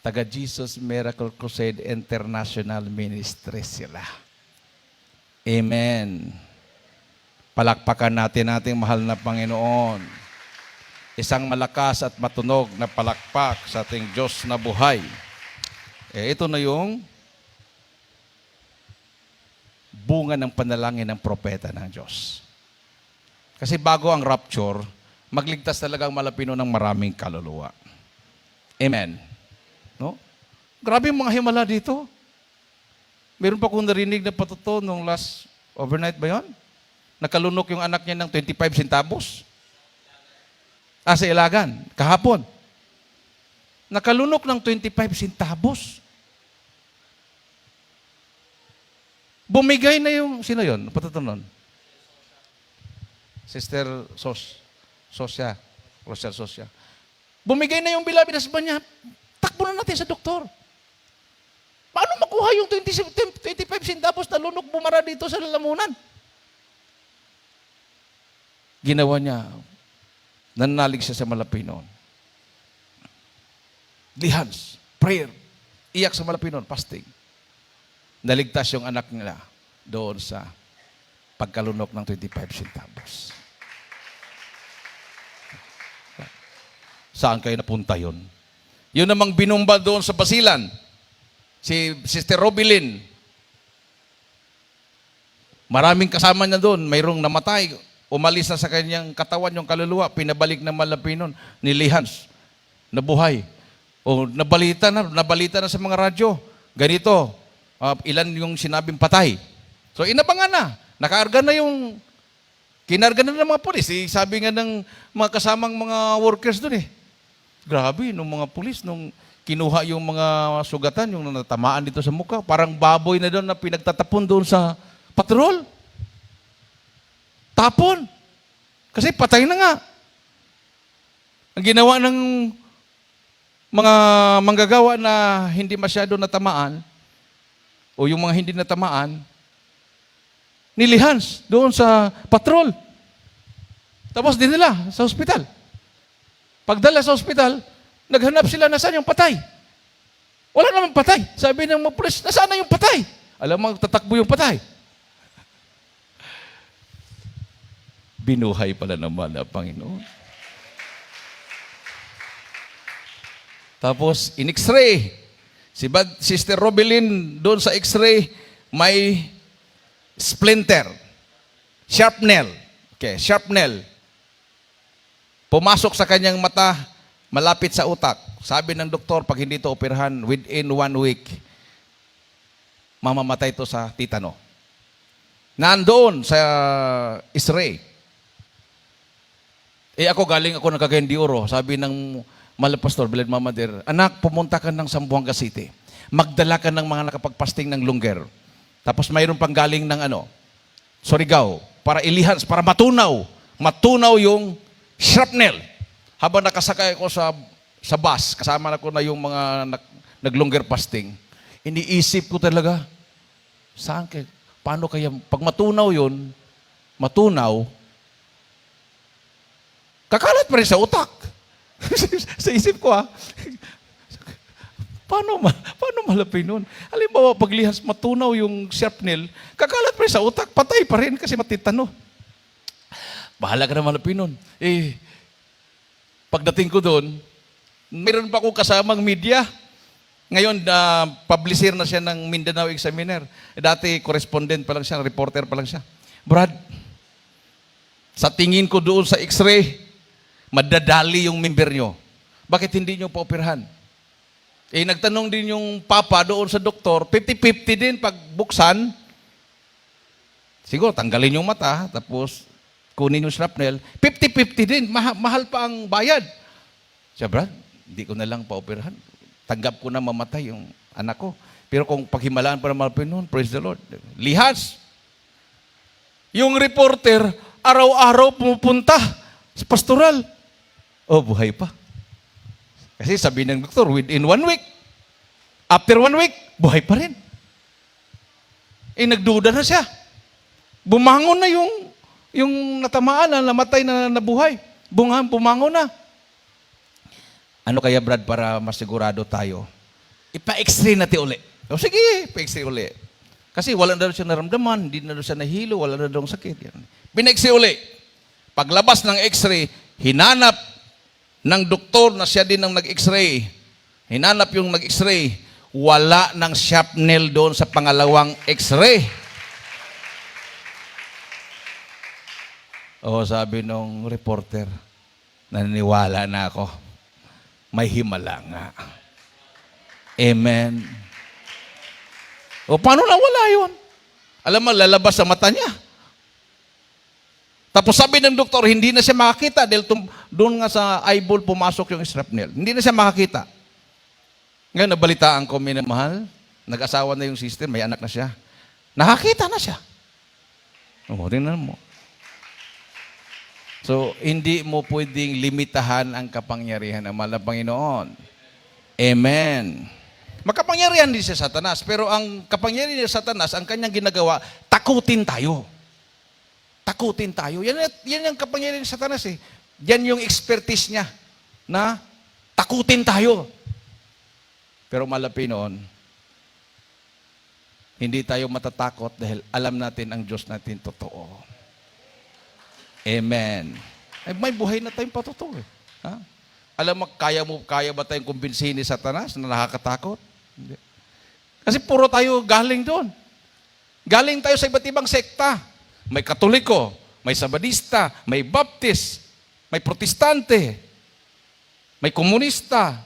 taga Jesus Miracle Crusade International Ministry sila. Amen. Palakpakan natin ating mahal na Panginoon. Isang malakas at matunog na palakpak sa ating Diyos na buhay. Ito na yung bunga ng panalangin ng propeta ng Diyos. Kasi bago ang rapture, magligtas talagang Malapino ng maraming kaluluwa. Amen. No? Grabe yung mga himala dito. Meron pa akong narinig na patuto nung last overnight ba yun? Nakalunok yung anak niya ng 25 centavos. Sa Ilagan, kahapon. Nakalunok ng 25 centavos. Bumigay na yung, sino yun? Patuto nun? Sister Sosya. Rosel Sosya. Bumigay na yung bilabinas ba niya? Takbo na natin sa doktor. Paano makuha yung 25 centavos na lunok bumara dito sa lalamunan? Ginawa niya, nananalig siya sa Malapinoon. Lihans, prayer, iyak sa Malapinoon, fasting. Naligtas yung anak nila doon sa pagkalunok ng 25 centavos. Saan kayo napunta yun? Yun namang binumba doon sa Basilan, si Sister Robilyn. Maraming kasama niya doon, mayroong namatay, umalis na sa kanyang katawan yung kaluluwa, pinabalik ng Malapinoon, nilihans, nabuhay. O nabalita na sa mga radyo, ganito, ilan yung sinabing patay. So inabangan na, kinarga na ng mga pulis. Sabi nga ng mga kasamang mga workers doon grabe, nung mga pulis, nung kinuha yung mga sugatan, yung natamaan dito sa mukha, parang baboy na doon na pinagtatapon doon sa patrol. Tapon. Kasi patay na nga. Ang ginawa ng mga manggagawa na hindi masyado natamaan, o yung mga hindi natamaan, nilihans doon sa patrol. Tapos dinala sa ospital. Pagdala sa ospital, naghanap sila na saan yung patay. Wala naman patay. Sabi ng mga pulis, nasaan na yung patay? Alam mo, tatakbo yung patay. Binuhay pala naman ang Panginoon. Tapos, in-x-ray. Sister Robilyn, doon sa x-ray, may splinter. Sharpnail. Okay, sharpnail. Pumasok sa kanyang mata, malapit sa utak. Sabi ng doktor, pag hindi ito operahan, within 1 week, mamamatay ito sa titano. Nandoon sa x-ray. Ako galing ako ng Cagayan de Oro. Sabi ng Malapastor, Bilad Mamader, anak, pumunta ka ng Zamboanga City. Magdala ka ng mga nakapagpasting ng lungger. Tapos mayroon pang galing ng Surigao, para ilihans, para matunaw yung shrapnel. Habang nakasakay ako sa bus, kasama na ko na yung mga nag-longer fasting, iniisip ko talaga, paano kaya, pag matunaw yun, kakalat pa rin sa utak. Sa isip ko paano malapin nun? Halimbawa, paglihas matunaw yung shrapnel, kakalat pa rin sa utak, patay pa rin kasi matitano. Bahala ka na malapin nun. Pagdating ko doon, mayroon pa akong kasamang media. Ngayon, publisher na siya ng Mindanao Examiner. Dati, correspondent pa lang siya, reporter pa lang siya. Brad, sa tingin ko doon sa x-ray, madadali yung member nyo. Bakit hindi nyo paoperahan? Nagtanong din yung papa doon sa doktor, 50-50 din pag buksan. Siguro, tanggalin yung mata, tapos kunin yung shrapnel. 50-50 din, mahal pa ang bayad. Siya, Brad, hindi ko na lang paoperahan. Tanggap ko na mamatay yung anak ko. Pero kung paghimalaan pa naman noon, praise the Lord. Lihas. Yung reporter, araw-araw pumupunta sa pastoral. Buhay pa. Kasi sabi ng doktor, within 1 week, after 1 week, buhay pa rin. Nagduda na siya. Bumangon na yung natamaan na namatay na nabuhay. Bumangon na. Ano kaya, Brad, para masigurado tayo? Ipa-x-ray natin uli. Sige, ipa-x-ray uli. Kasi wala na daw siya naramdaman, hindi na daw siya nahilo, wala na daw sakit. Pina-x-ray uli. Paglabas ng x-ray, hinanap ng doktor na siya din ang nag-x-ray. Hinanap yung nag-x-ray. Wala ng shrapnel doon sa pangalawang x-ray. Sabi nung reporter, naniniwala na ako. May himala nga. Amen. Paano nawala yun? Alam mo, lalabas sa mata niya. Tapos sabi ng doktor, hindi na siya makakita dahil doon nga sa eyeball pumasok yung shrapnel. Hindi na siya makakita. Ngayon, nabalitaan ko, minamahal, nag-asawa na yung sister, may anak na siya. Nakakita na siya. Tingnan mo. So, hindi mo pwedeng limitahan ang kapangyarihan ng mahal na Panginoon. Amen. Makapangyarihan din si Satanas, pero ang kapangyarihan ni Satanas, ang kanyang ginagawa, takutin tayo. Takutin tayo. Yan yung kapangyarihan ni Satanas eh. Yan yung expertise niya na takutin tayo. Pero malapit noon, hindi tayo matatakot dahil alam natin ang Diyos natin totoo. Amen. May buhay na tayong patotoo eh. Alam mo, kaya ba tayong kumbinsihin ni Satanas na nakakatakot? Hindi. Kasi puro tayo galing doon. Galing tayo sa iba't ibang sekta. May Katoliko, may Sabadista, may Baptist, may Protestante, may Komunista.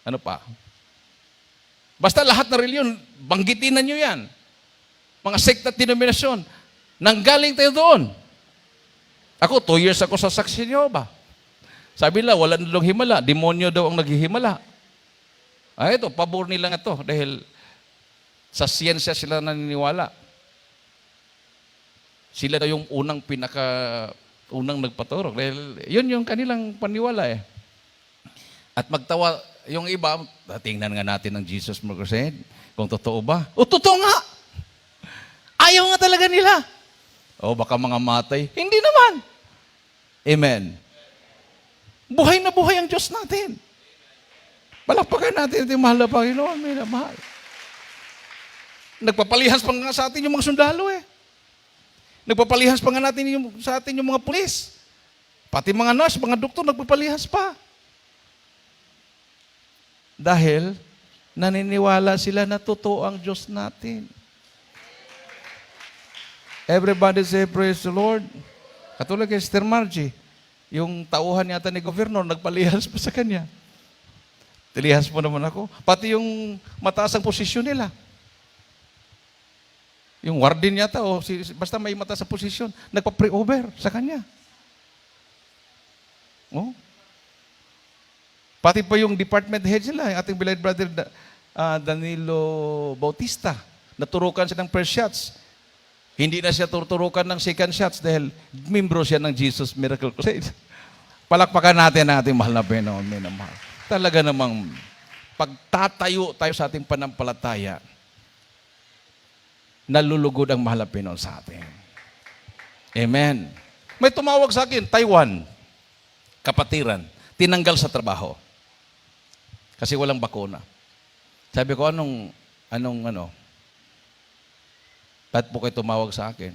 Ano pa? Basta lahat na reliyon, banggitin na nyo yan. Mga sekta at denominasyon. Nanggaling tayo doon. Ako, 2 years ako sa Saksi ni Jehovah. Sabi nila, wala na daw himala. Demonyo daw ang naghihimala. Ito, pabor nila ito dahil sa siyensya sila naniniwala. Sila daw yung unang nagpaturok. Dahil yun yung kanilang paniwala eh. At magtawa, yung iba, tingnan nga natin ng Jesus Crusade, kung totoo ba? Totoo nga! Ayaw nga talaga nila. Baka mga matay. Hindi naman. Amen. Buhay na buhay ang Diyos natin. Palakpakan natin yung mahal na Panginoon, may mahal. Nagpapalihas pa nga sa atin yung mga sundalo eh. Nagpapalihas pa nga natin sa atin yung mga pulis. Pati mga nurse, mga doktor, nagpapalihas pa. Dahil naniniwala sila na totoo ang Diyos natin. Everybody say, praise the Lord. Katulad kay Sister Margie, yung tauhan yata ni Governor, nagpalihas pa sa kanya. Tilihas mo naman ako. Pati yung mataas ang posisyon nila. Yung warden yata, basta may mataas sa posisyon, nagpa-pre-over sa kanya. Pati pa yung department head nila, ating beloved brother Danilo Bautista, naturukan siya ng first shots. Hindi na siya tuturukan ng second shots dahil membro siya ng Jesus Miracle Crusade. Palakpakan natin ang ating mahal na Panginoon, minamahal. Talaga namang pagtatayo tayo sa ating panampalataya, nalulugod ang mahal na Panginoon sa atin. Amen. May tumawag sa akin, Taiwan, kapatiran, tinanggal sa trabaho. Kasi walang bakuna. Sabi ko, ba't po kayo tumawag sa akin?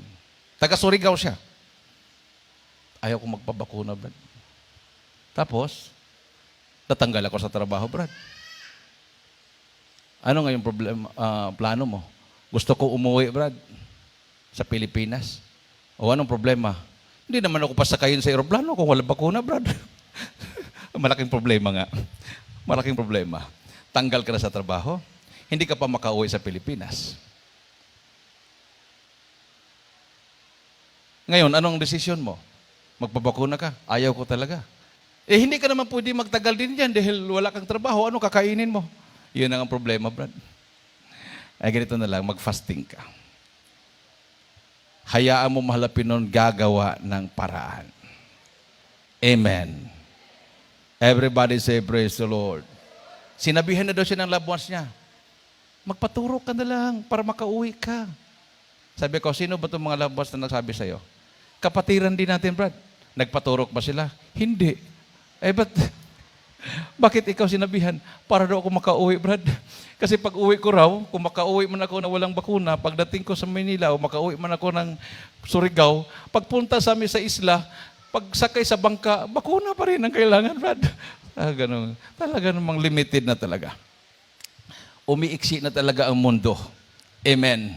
Taga-Surigao siya. Ayaw ko magpabakuna, Brad. Tapos, natanggal ako sa trabaho, Brad. Ano nga yung plano mo? Gusto ko umuwi, Brad, sa Pilipinas. O anong problema? Hindi naman ako pasakayin sa aeroplano kung wala bakuna, Brad. Malaking problema nga. Malaking problema. Tanggal ka na sa trabaho, hindi ka pa makauwi sa Pilipinas. Ngayon, anong desisyon mo? Magpabakuna ka? Ayaw ko talaga. Hindi ka naman pwede magtagal din dyan dahil wala kang trabaho. Ano kakainin mo? Yun ang problema, Brad. Ay, ganito na lang, mag-fasting ka. Hayaan mo mahal na Panginoon gagawa ng paraan. Amen. Everybody say, praise the Lord. Sinabihan na daw siya ng loved ones niya, magpaturok ka na lang para makauwi ka. Sabi ko, sino ba itong mga loved ones na nagsabi sa'yo? Kapatiran din natin, Brad. Nagpaturok ba sila? Hindi. Bakit ikaw sinabihan? Para daw ako makauwi, Brad. Kasi pag uwi ko raw, kung makauwi man ako na walang bakuna, pagdating ko sa Manila o makauwi man ako ng Surigao, pagpunta sa amin sa isla, pagsakay sa bangka, bakuna pa rin ang kailangan, Brad. Ganun. Talaga namang limited na talaga. Umiiksi na talaga ang mundo. Amen.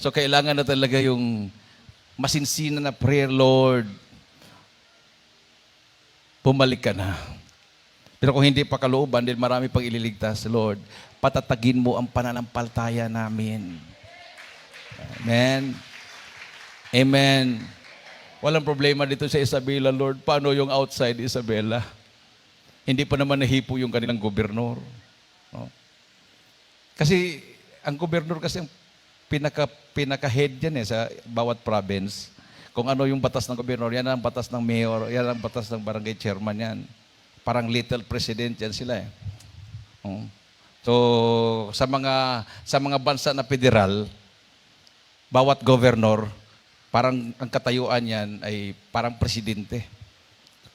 So kailangan na talaga yung masinsinan na prayer, Lord, bumalik ka na. Pero kung hindi pa kalooban, dahil marami pang ililigtas, Lord, patatagin mo ang pananampalataya namin. Amen. Amen. Walang problema dito sa Isabela, Lord. Paano yung outside Isabela? Hindi pa naman nahipo yung kanilang gobernador. No? Kasi, ang gobernador kasi ang pinaka-head yan sa bawat province. Kung ano yung batas ng gobernador, yan ang batas ng mayor, yan ang batas ng barangay chairman yan. Parang little president yan sila eh. So, sa mga bansa na federal, bawat governor, parang ang katayuan yan ay parang presidente.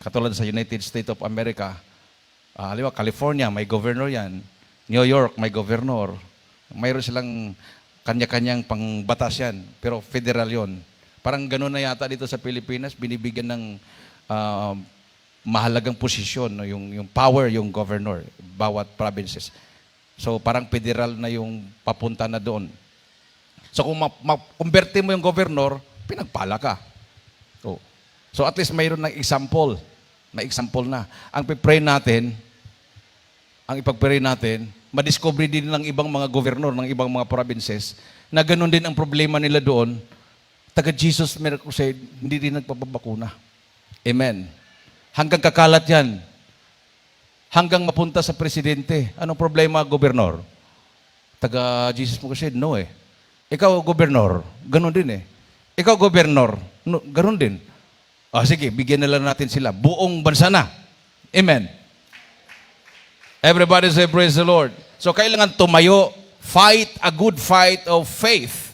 Katulad sa United States of America, California, may governor yan. New York, may governor. Mayroon silang kanya-kanyang pangbatas yan. Pero federal yon. Parang gano'n na yata dito sa Pilipinas, binibigyan ng mahalagang posisyon, no? yung power, yung governor, bawat provinces. So parang federal na yung papunta na doon. So kung makumberte mo yung governor, pinagpala ka. So at least mayroon ng example. May example na. Ang ipag-pray natin, madiscover din ng ibang mga governor, ng ibang mga provinces, na ganun din ang problema nila doon. Taga-Jesus Miracle Crusade, hindi din nagpapabakuna. Amen. Hanggang kakalat yan. Hanggang mapunta sa presidente. Anong problema, gobernor? Taga-Jesus Miracle Crusade, no eh. Ikaw, gobernor, ganun din eh. Ikaw, gobernor, no, ganun din. Sige, bigyan na lang natin sila. Buong bansa na. Amen. Everybody say, praise the Lord. So, kailangan tumayo, fight a good fight of faith.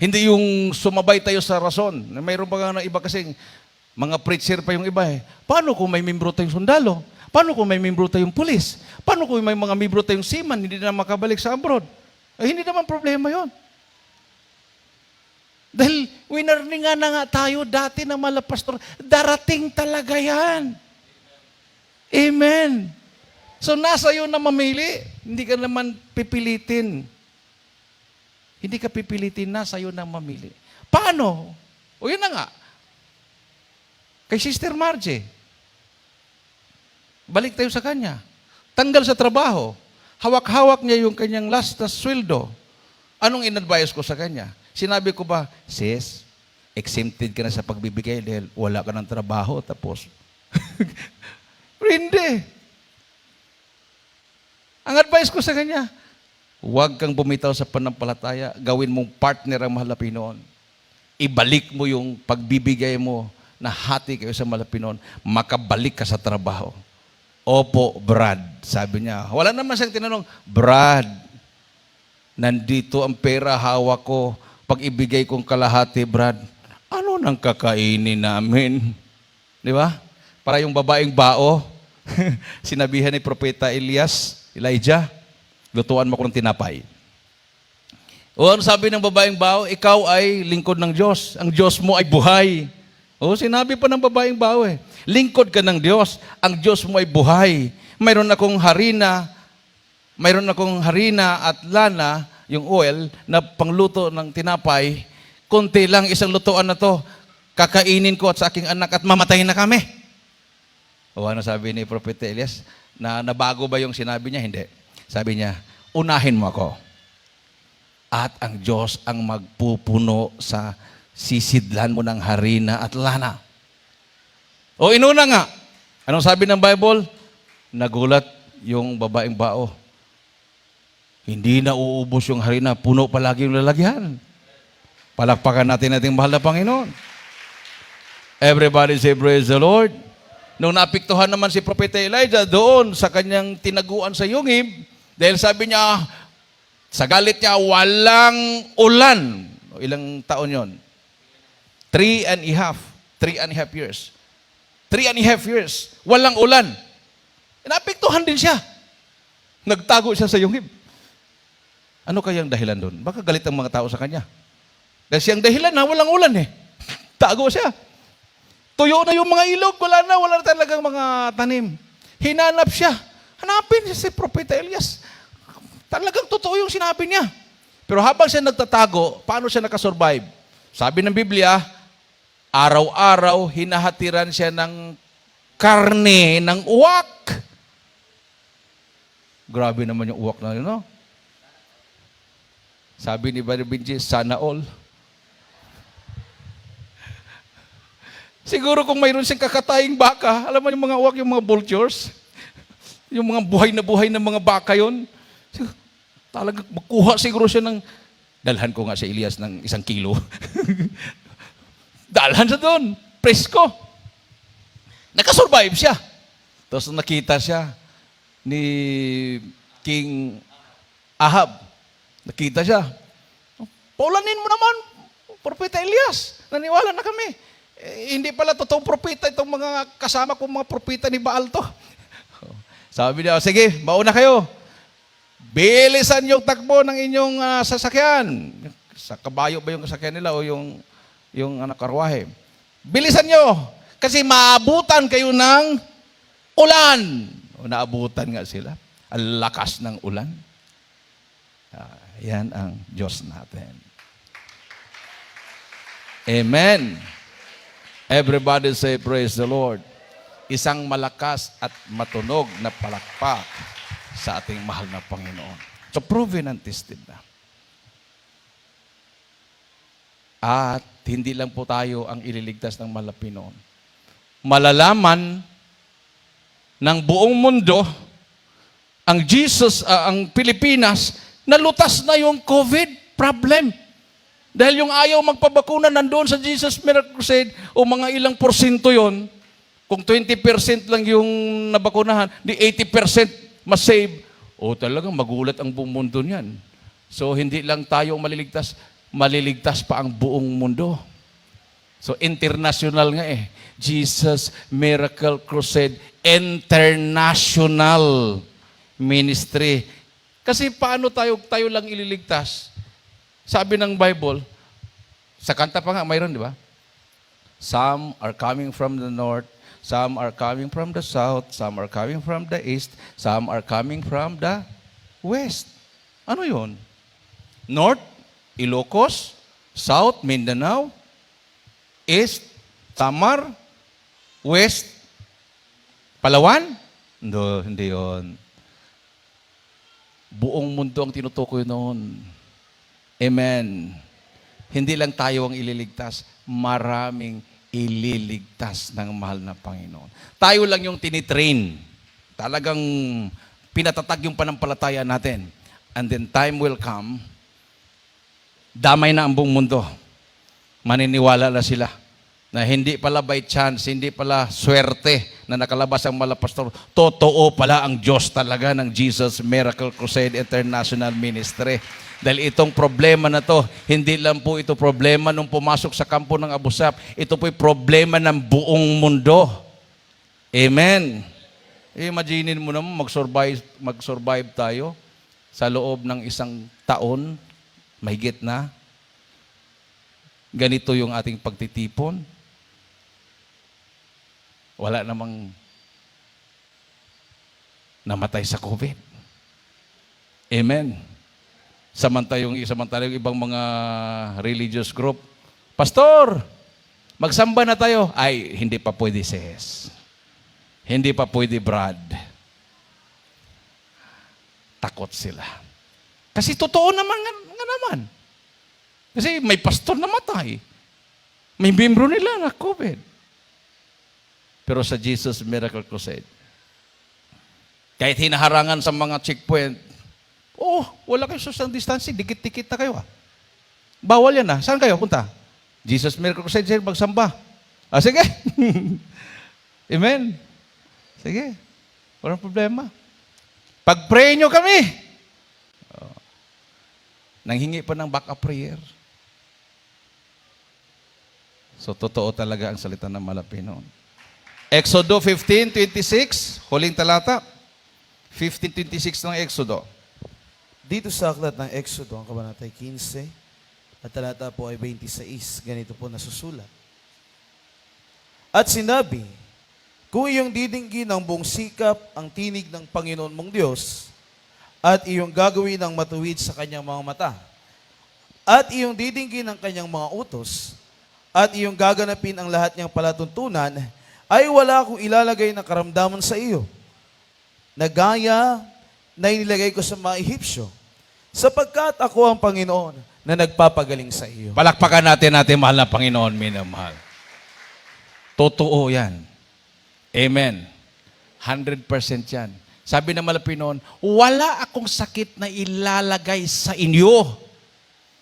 Hindi yung sumabay tayo sa rason. Mayroon pa nga na iba kasing mga preacher pa yung iba eh. Paano kung may membro tayong sundalo? Paano kung may membro tayong pulis? Paano kung may mga membro tayong seaman, hindi na makabalik sa abroad? Hindi naman problema yon. Dahil winarning nga na nga tayo dati ng mga pastor, darating talaga yan. Amen. So nasa iyo na mamili, hindi ka naman pipilitin. Hindi ka pipilitin, nasa iyo na mamili. Paano? O yun na nga. Kay Sister Margie, balik tayo sa kanya. Tanggal sa trabaho. Hawak-hawak niya yung kanyang last na sweldo. Anong in-advise ko sa kanya? Sinabi ko ba, sis, exempted ka na sa pagbibigay dahil wala ka ng trabaho, tapos. Hindi. Ang advice ko sa kanya, Huwag kang bumitaw sa pananampalataya. Gawin mong partner ang mahal na Pinoon. Ibalik mo yung pagbibigay mo na hati kayo sa mahal na Pinoon. Makabalik ka sa trabaho. Opo, Brad. Sabi niya. Wala naman siyang tinanong, Brad, nandito ang pera, hawak ko. Pag ibigay kong kalahati, Brad, ano nang kakainin namin? Di ba? Para yung babaeng bao, sinabihan ni Propeta Elijah, lutuan mo ko ng tinapay. O ano sabi ng babaeng bao? Ikaw ay lingkod ng Diyos. Ang Diyos mo ay buhay. O sinabi pa ng babaeng bao lingkod ka ng Diyos. Ang Diyos mo ay buhay. Mayroon akong harina at lana, yung oil, na pangluto ng tinapay. Konti lang, isang lutuan na to. Kakainin ko at sa aking anak at mamatay na kami. O ano sabi ni Propeta Elias? Na nabago ba yung sinabi niya? Hindi. Sabi niya, unahin mo ako. At ang Diyos ang magpupuno sa sisidlan mo ng harina at lana. O inuna nga. Anong sabi ng Bible? Nagulat yung babaeng bao. Hindi na uubos yung harina, puno palagi yung lalagyan. Palakpakan natin ating mahal na Panginoon. Everybody say, praise the Lord. Nung napiktuhan naman si Propeta Elijah doon sa kanyang tinaguan sa yungib, dahil sabi niya, sa galit niya, walang ulan. Ilang taon yon? 3.5 years. 3.5 years. Walang ulan. Napiktuhan din siya. Nagtago siya sa yungib. Ano kayang dahilan doon? Baka galit ang mga tao sa kanya. Dahil siyang dahilan na walang ulan Tago siya. Tuyo na yung mga ilog. Wala na talagang mga tanim. Hinanap siya. Hanapin siya si Propeta Elias. Talagang totoo yung sinabi niya. Pero habang siya nagtatago, paano siya nakasurvive? Sabi ng Biblia, araw-araw hinahatiran siya ng karne ng uwak. Grabe naman yung uwak na yun, no? Sabi ni Brother Benji, sana all. Siguro kung mayroon siyang kakataying baka, alam mo yung mga uwak, yung mga vultures, yung mga buhay na mga baka yun, talagang magkuha siguro siya ng, dalhan ko nga si Elias ng 1 kilo. Dalhan siya doon, presko. Nakasurvive siya. Tapos nakita siya ni King Ahab. Nakita siya. Paulanin mo naman, Propeta Elias. Naniwala na kami. Hindi pala totoong propeta itong mga kasama kong mga propeta ni Baal to. Sabi niya, sige, mauna kayo. Bilisan yung takbo ng inyong sasakyan. Sa kabayo ba yung sasakyan nila o yung karwahe? Bilisan nyo. Kasi maabutan kayo ng ulan. O naabutan nga sila. Ang lakas ng ulan. Yan ang Diyos natin. Amen. Everybody say, praise the Lord. Isang malakas at matunog na palakpak sa ating mahal na Panginoon. So, proven and tested na. At hindi lang po tayo ang ililigtas ng mahal na Panginoon. Malalaman ng buong mundo ang ang Pilipinas, nalutas na yung COVID problem. Dahil yung ayaw magpabakuna nandoon sa Jesus Miracle Crusade, o mga ilang porsyento yon, kung 20% lang yung nabakunahan, di 80% masave. O talagang magulat ang buong mundo niyan. So hindi lang tayo maliligtas pa ang buong mundo. So international nga Jesus Miracle Crusade International Ministry. Kasi paano tayo lang ililigtas? Sabi ng Bible, sa kanta pa nga mayroon, di ba? Some are coming from the north, some are coming from the south, some are coming from the east, some are coming from the west. Ano yun? North, Ilocos, South, Mindanao, East, Samar, West, Palawan? No, hindi yun. Buong mundo ang tinutukoy noon. Amen. Hindi lang tayo ang ililigtas, maraming ililigtas ng mahal na Panginoon. Tayo lang yung tinitrain. Talagang pinatatag yung panampalataya natin. And then time will come, damay na ang buong mundo. Maniniwala na sila na hindi pala by chance, hindi pala swerte na nakalabas ang mga pastor. Totoo pala ang Diyos talaga ng Jesus Miracle Crusade International Ministry. Dahil itong problema na to, hindi lang po ito problema nung pumasok sa kampo ng Abu Sayyaf. Ito po'y problema ng buong mundo. Amen. Imagine mo naman, mag-survive tayo sa loob ng isang taon, mahigit na. Ganito yung ating pagtitipon. Wala namang namatay sa COVID. Amen. Samantala yung ibang mga religious group, Pastor, magsamba na tayo. Ay, hindi pa pwede, sis. Hindi pa pwede, Brad. Takot sila. Kasi totoo naman nga naman. Kasi may pastor na matay. May membro nila na COVID. Pero sa Jesus Miracle Crusade, kahit hinaharangan sa mga checkpoint, wala kayo social distancing, dikit-dikit na kayo. Bawal yan Saan kayo punta? Jesus Miracle Crusade, magsamba. Sige. Amen. Sige. Walang problema. Pag-pray nyo kami. Nanghingi pa ng backup prayer. So, totoo talaga ang salita ng Malapino. Exodo 15:26, huling talata. 15:26 ng Exodo. Dito sa aklat ng Exodo, ang kabanatay 15, at talata po ay 26, ganito po nasusulat. At sinabi, kung iyong didinggin ng buong sikap ang tinig ng Panginoon mong Diyos, at iyong gagawin ng matuwid sa kanyang mga mata, at iyong didinggin ang kanyang mga utos, at iyong gaganapin ang lahat niyang palatuntunan, ay wala akong ilalagay na karamdaman sa iyo, na gaya na inilagay ko sa mga Ehipsyo, sapagkat ako ang Panginoon na nagpapagaling sa iyo. Palakpakan natin mahal na Panginoon, minamahal. Totoo yan. Amen. 100% yan. Sabi ng Malapinoon, wala akong sakit na ilalagay sa inyo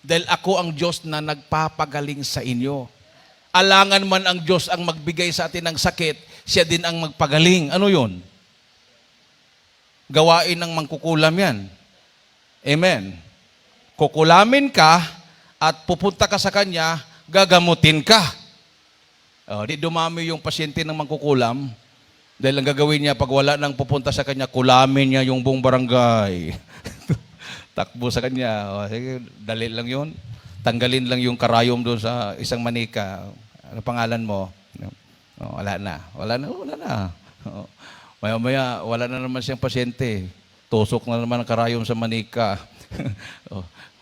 dahil ako ang Diyos na nagpapagaling sa inyo. Alangan man ang Diyos ang magbigay sa atin ng sakit, siya din ang magpagaling. Ano yun? Gawain ng mangkukulam yan. Amen. Kukulamin ka at pupunta ka sa Kanya, gagamutin ka. Di dumami yung pasyente ng mangkukulam dahil ang gagawin niya pag wala nang pupunta sa Kanya, kulamin niya yung buong barangay. Takbo sa Kanya. Sige, dali lang yun. Tanggalin lang yung karayom doon sa isang manika. Ano pangalan mo? Wala na. Maya-maya, wala na naman siyang pasyente. Tusok na naman ang karayom sa manika.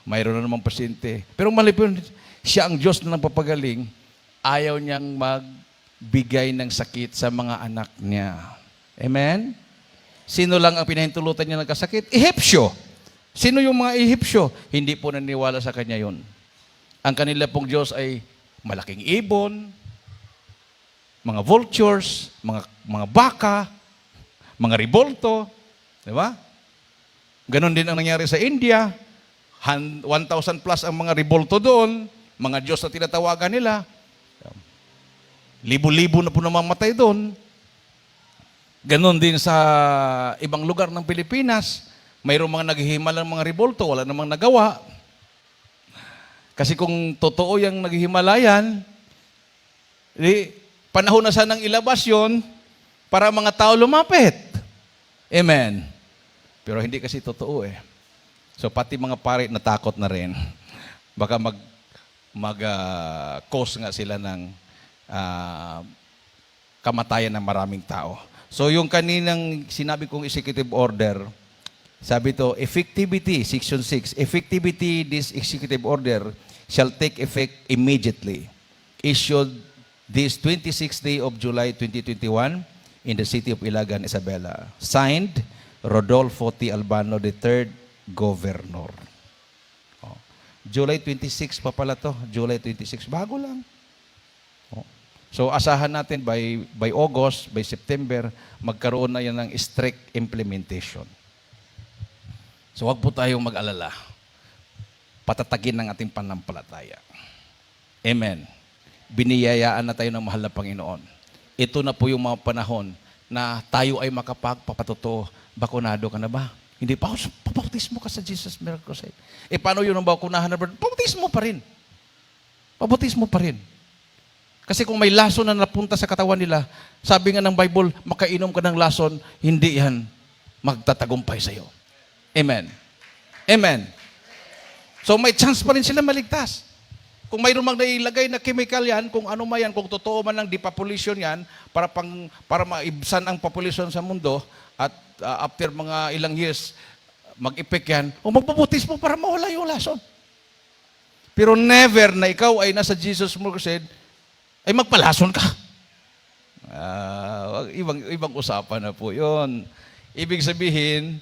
Mayroon na naman pasyente. Pero malipin, siya ang Diyos na nagpapagaling. Ayaw niyang magbigay ng sakit sa mga anak niya. Amen? Sino lang ang pinahintulutan niya nagkasakit? Ehipsyo. Sino yung mga Ehipsyo? Hindi po naniwala sa kanya yun. Ang kanila pong Diyos ay malaking ibon, mga vultures, mga baka, mga ribolto. Di ba? Ganon din ang nangyari sa India. 1,000 plus ang mga ribolto doon. Mga Diyos na tinatawagan nila. Libo-libo na po namamatay doon. Ganon din sa ibang lugar ng Pilipinas. Mayroong mga naghihimalang mga ribolto, wala namang nagawa. Kasi kung totoo yung naghihimalayan, panahon na sanang ilabas yon para mga tao lumapit. Amen. Pero hindi kasi totoo eh. So pati mga pare natakot na rin. Baka cause nga sila ng kamatayan ng maraming tao. So yung kaninang sinabi kong executive order, sabi to, effectivity, section 6, effectivity this executive order shall take effect immediately. Issued this 26th day of July 2021 in the city of Ilagan, Isabela. Signed, Rodolfo T. Albano, the third governor. July 26 pa pala to. July 26. Bago lang. So asahan natin by August, by September, magkaroon na yan ng strict implementation. So wag po tayong mag-alala. Patatagin ng ating pananampalataya. Amen. Biniyayaan na tayo ng mahal na Panginoon. Ito na po yung mga panahon na tayo ay makapagpapatotoo. Bakunado ka na ba? Hindi pa ako, pabautismo ka sa Jesus Miracle Crusade. Paano yun ang bakunahan na brother? Pabautismo pa rin. Pabautismo pa rin. Kasi kung may lason na napunta sa katawan nila, sabi nga ng Bible, makainom ka ng lason, hindi yan magtatagumpay sa iyo. Amen. Amen. So may chance pa rin sila maligtas. Kung mayroon mang nailagay na chemical yan, kung ano man yan, kung totoo man ng depopulation yan, para maibsan ang population sa mundo, at after mga ilang years, mag-effect yan, o magpabutismo para mawala yung lason. Pero never na ikaw ay nasa Jesus Crusade, ay magpalason ka. Ibang usapan na po yun. Ibig sabihin,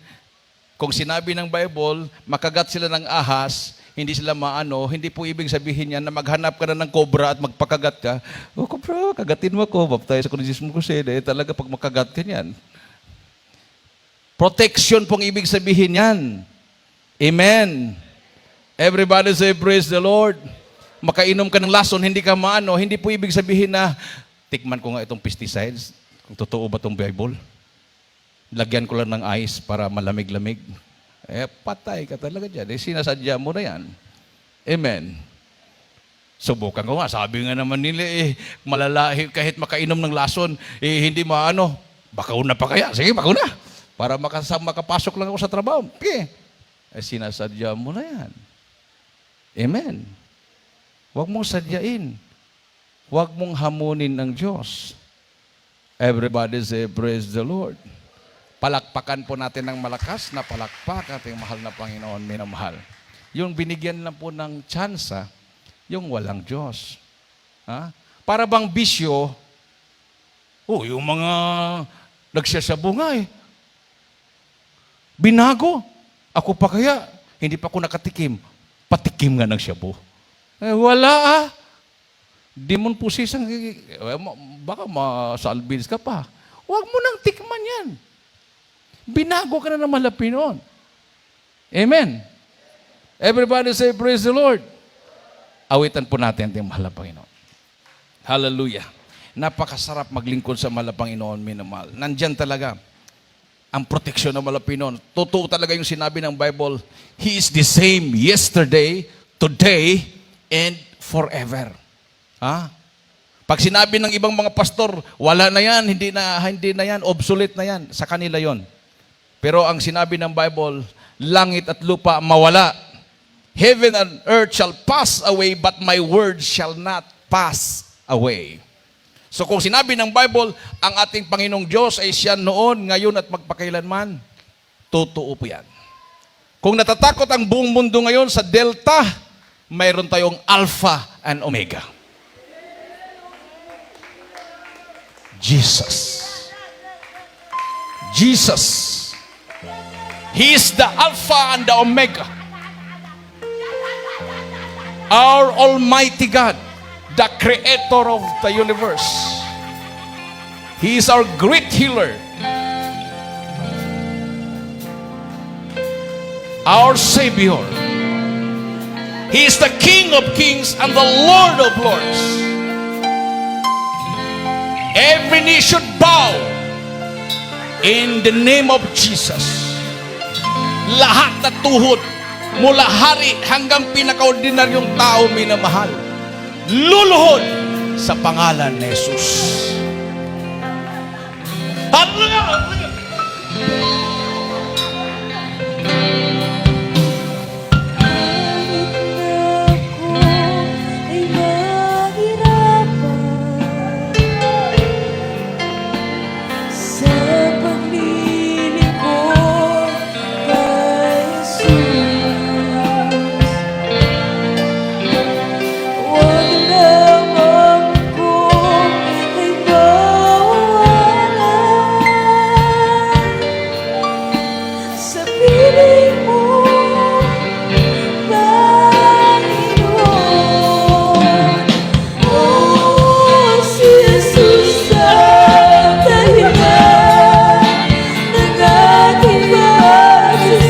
kung sinabi ng Bible, makagat sila ng ahas, hindi sila maano, hindi po ibig sabihin yan na maghanap ka na ng cobra at magpakagat ka. Oh, cobra, kagatin mo ako, baptize ako ng Jesus Crusade. Talaga pag makagat ka niyan. Protection pong ibig sabihin yan. Amen. Everybody say, praise the Lord. Makainom ka ng lason, hindi ka maano, hindi po ibig sabihin na, tikman ko nga itong pesticides, kung totoo ba itong Bible. Lagyan ko lang ng ice para malamig-lamig. Patay ka talaga dyan. Sinasadya mo na yan. Amen. Subukan ko nga. Sabi nga naman nila, malalahi kahit makainom ng lason, hindi maano. Bakauna pa kaya? Sige, bakauna. Para makapasok lang ako sa trabaho. Sinasadya mo na yan. Amen. Huwag mong sadyain. Huwag mong hamunin ng Diyos. Everybody say, praise the Lord. Palakpakan po natin ng malakas na palakpak ating mahal na Panginoon, minamahal. Yung binigyan lang po ng tsansa, yung walang Diyos. Ha? Para bang bisyo, yung mga nagsasabo nga binago. Ako pa kaya, hindi pa ako nakatikim. Patikim nga ng shabu. Wala Demon possession, baka masalbins ka pa. Huwag mo nang tikman yan. Binago ka na ng Panginoon. Amen. Everybody say, praise the Lord. Awitan po natin ang mahal na Panginoon. Hallelujah. Napakasarap maglingkod sa mahal na Panginoon, minamahal. Nandyan talaga ang proteksyon ng mahal na Panginoon. Totoo talaga yung sinabi ng Bible, He is the same yesterday, today, and forever. Pag sinabi ng ibang mga pastor, wala na yan, hindi na yan, obsolete na yan, sa kanila yon. Pero ang sinabi ng Bible, langit at lupa mawala. Heaven and earth shall pass away, but my word shall not pass away. So kung sinabi ng Bible, ang ating Panginoong Diyos ay siya noon, ngayon at magpakailanman, totoo po yan. Kung natatakot ang buong mundo ngayon sa Delta, mayroon tayong Alpha and Omega. Jesus. He is the Alpha and the Omega. Our Almighty God, the Creator of the universe. He is our great healer. Our Savior. He is the King of kings and the Lord of lords. Every knee should bow in the name of Jesus. Lahat na tuhod, mula hari hanggang pinaka-ordinaryong tao, minamahal, luluhod sa pangalan ni Jesus. Hallelujah!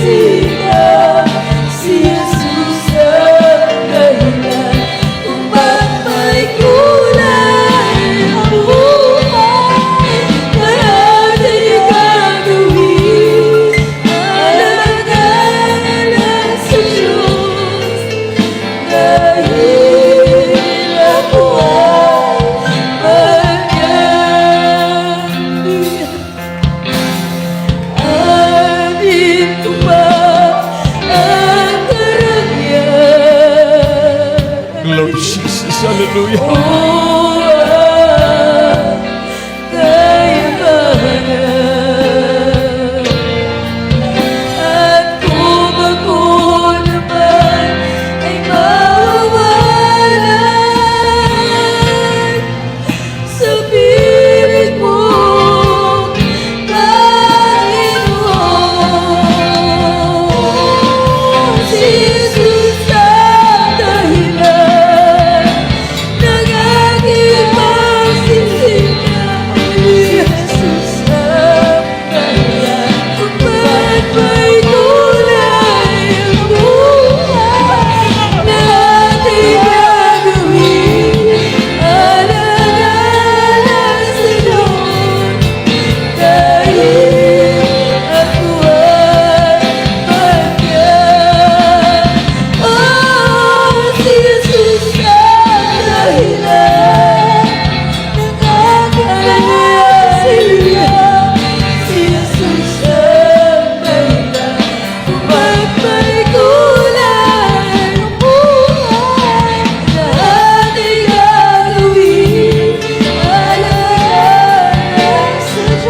Sita Hallelujah. At kung ako naman ay mawawalan sa piling mo, Panginoon, si Jesus ang dahilan ng aking pagsisikap. Jesus ang dahilan kung ba't may kulay ang buhay na ating gagawin. Alang-alang sa Lord, dahil ako ay magyan. Oh, si Jesus ang dahilan ng aking pagsisikap. Si Jesus ang dahilan kung ba't may kulay ang buhay na ating gagawin. Alang-alang sa Diyos,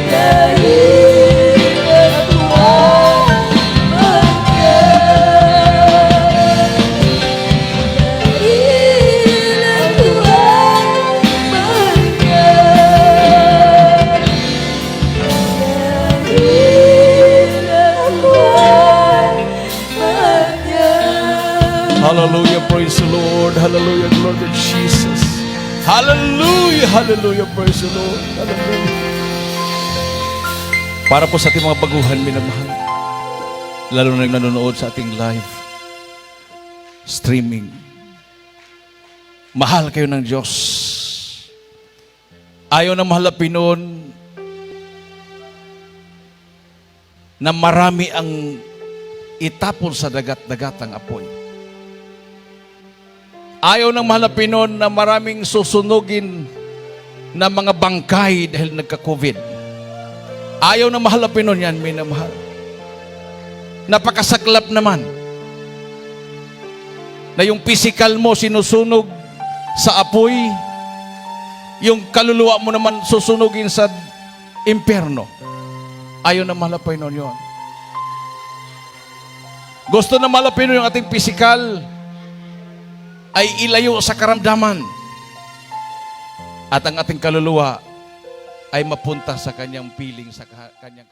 dahil ako ay magyan. Dahil ako ay magyan. Dahil ako ay magyan. Hallelujah, praise the Lord. Hallelujah, glory to Jesus. Hallelujah, hallelujah, praise the Lord. Hallelujah. Para po sa ating mga baguhan, minamahal, lalo na yung nanonood sa ating live streaming, mahal kayo ng Diyos. Ayaw na mahalapin noon na marami ang itapon sa dagat-dagatang apoy. Ayaw nang mahalapin noon na maraming susunugin na mga bangkay dahil nagka-COVID. Ayaw nang mahalapin noon yan, minamahal. Napakasaklap naman na yung physical mo sinusunog sa apoy, yung kaluluwa mo naman susunugin sa impyerno. Ayaw nang mahalapin noon yun. Gusto na malapin yung ating physical ay ilayo sa karamdaman at ang ating kaluluwa ay mapunta sa kanyang piling, sa kanyang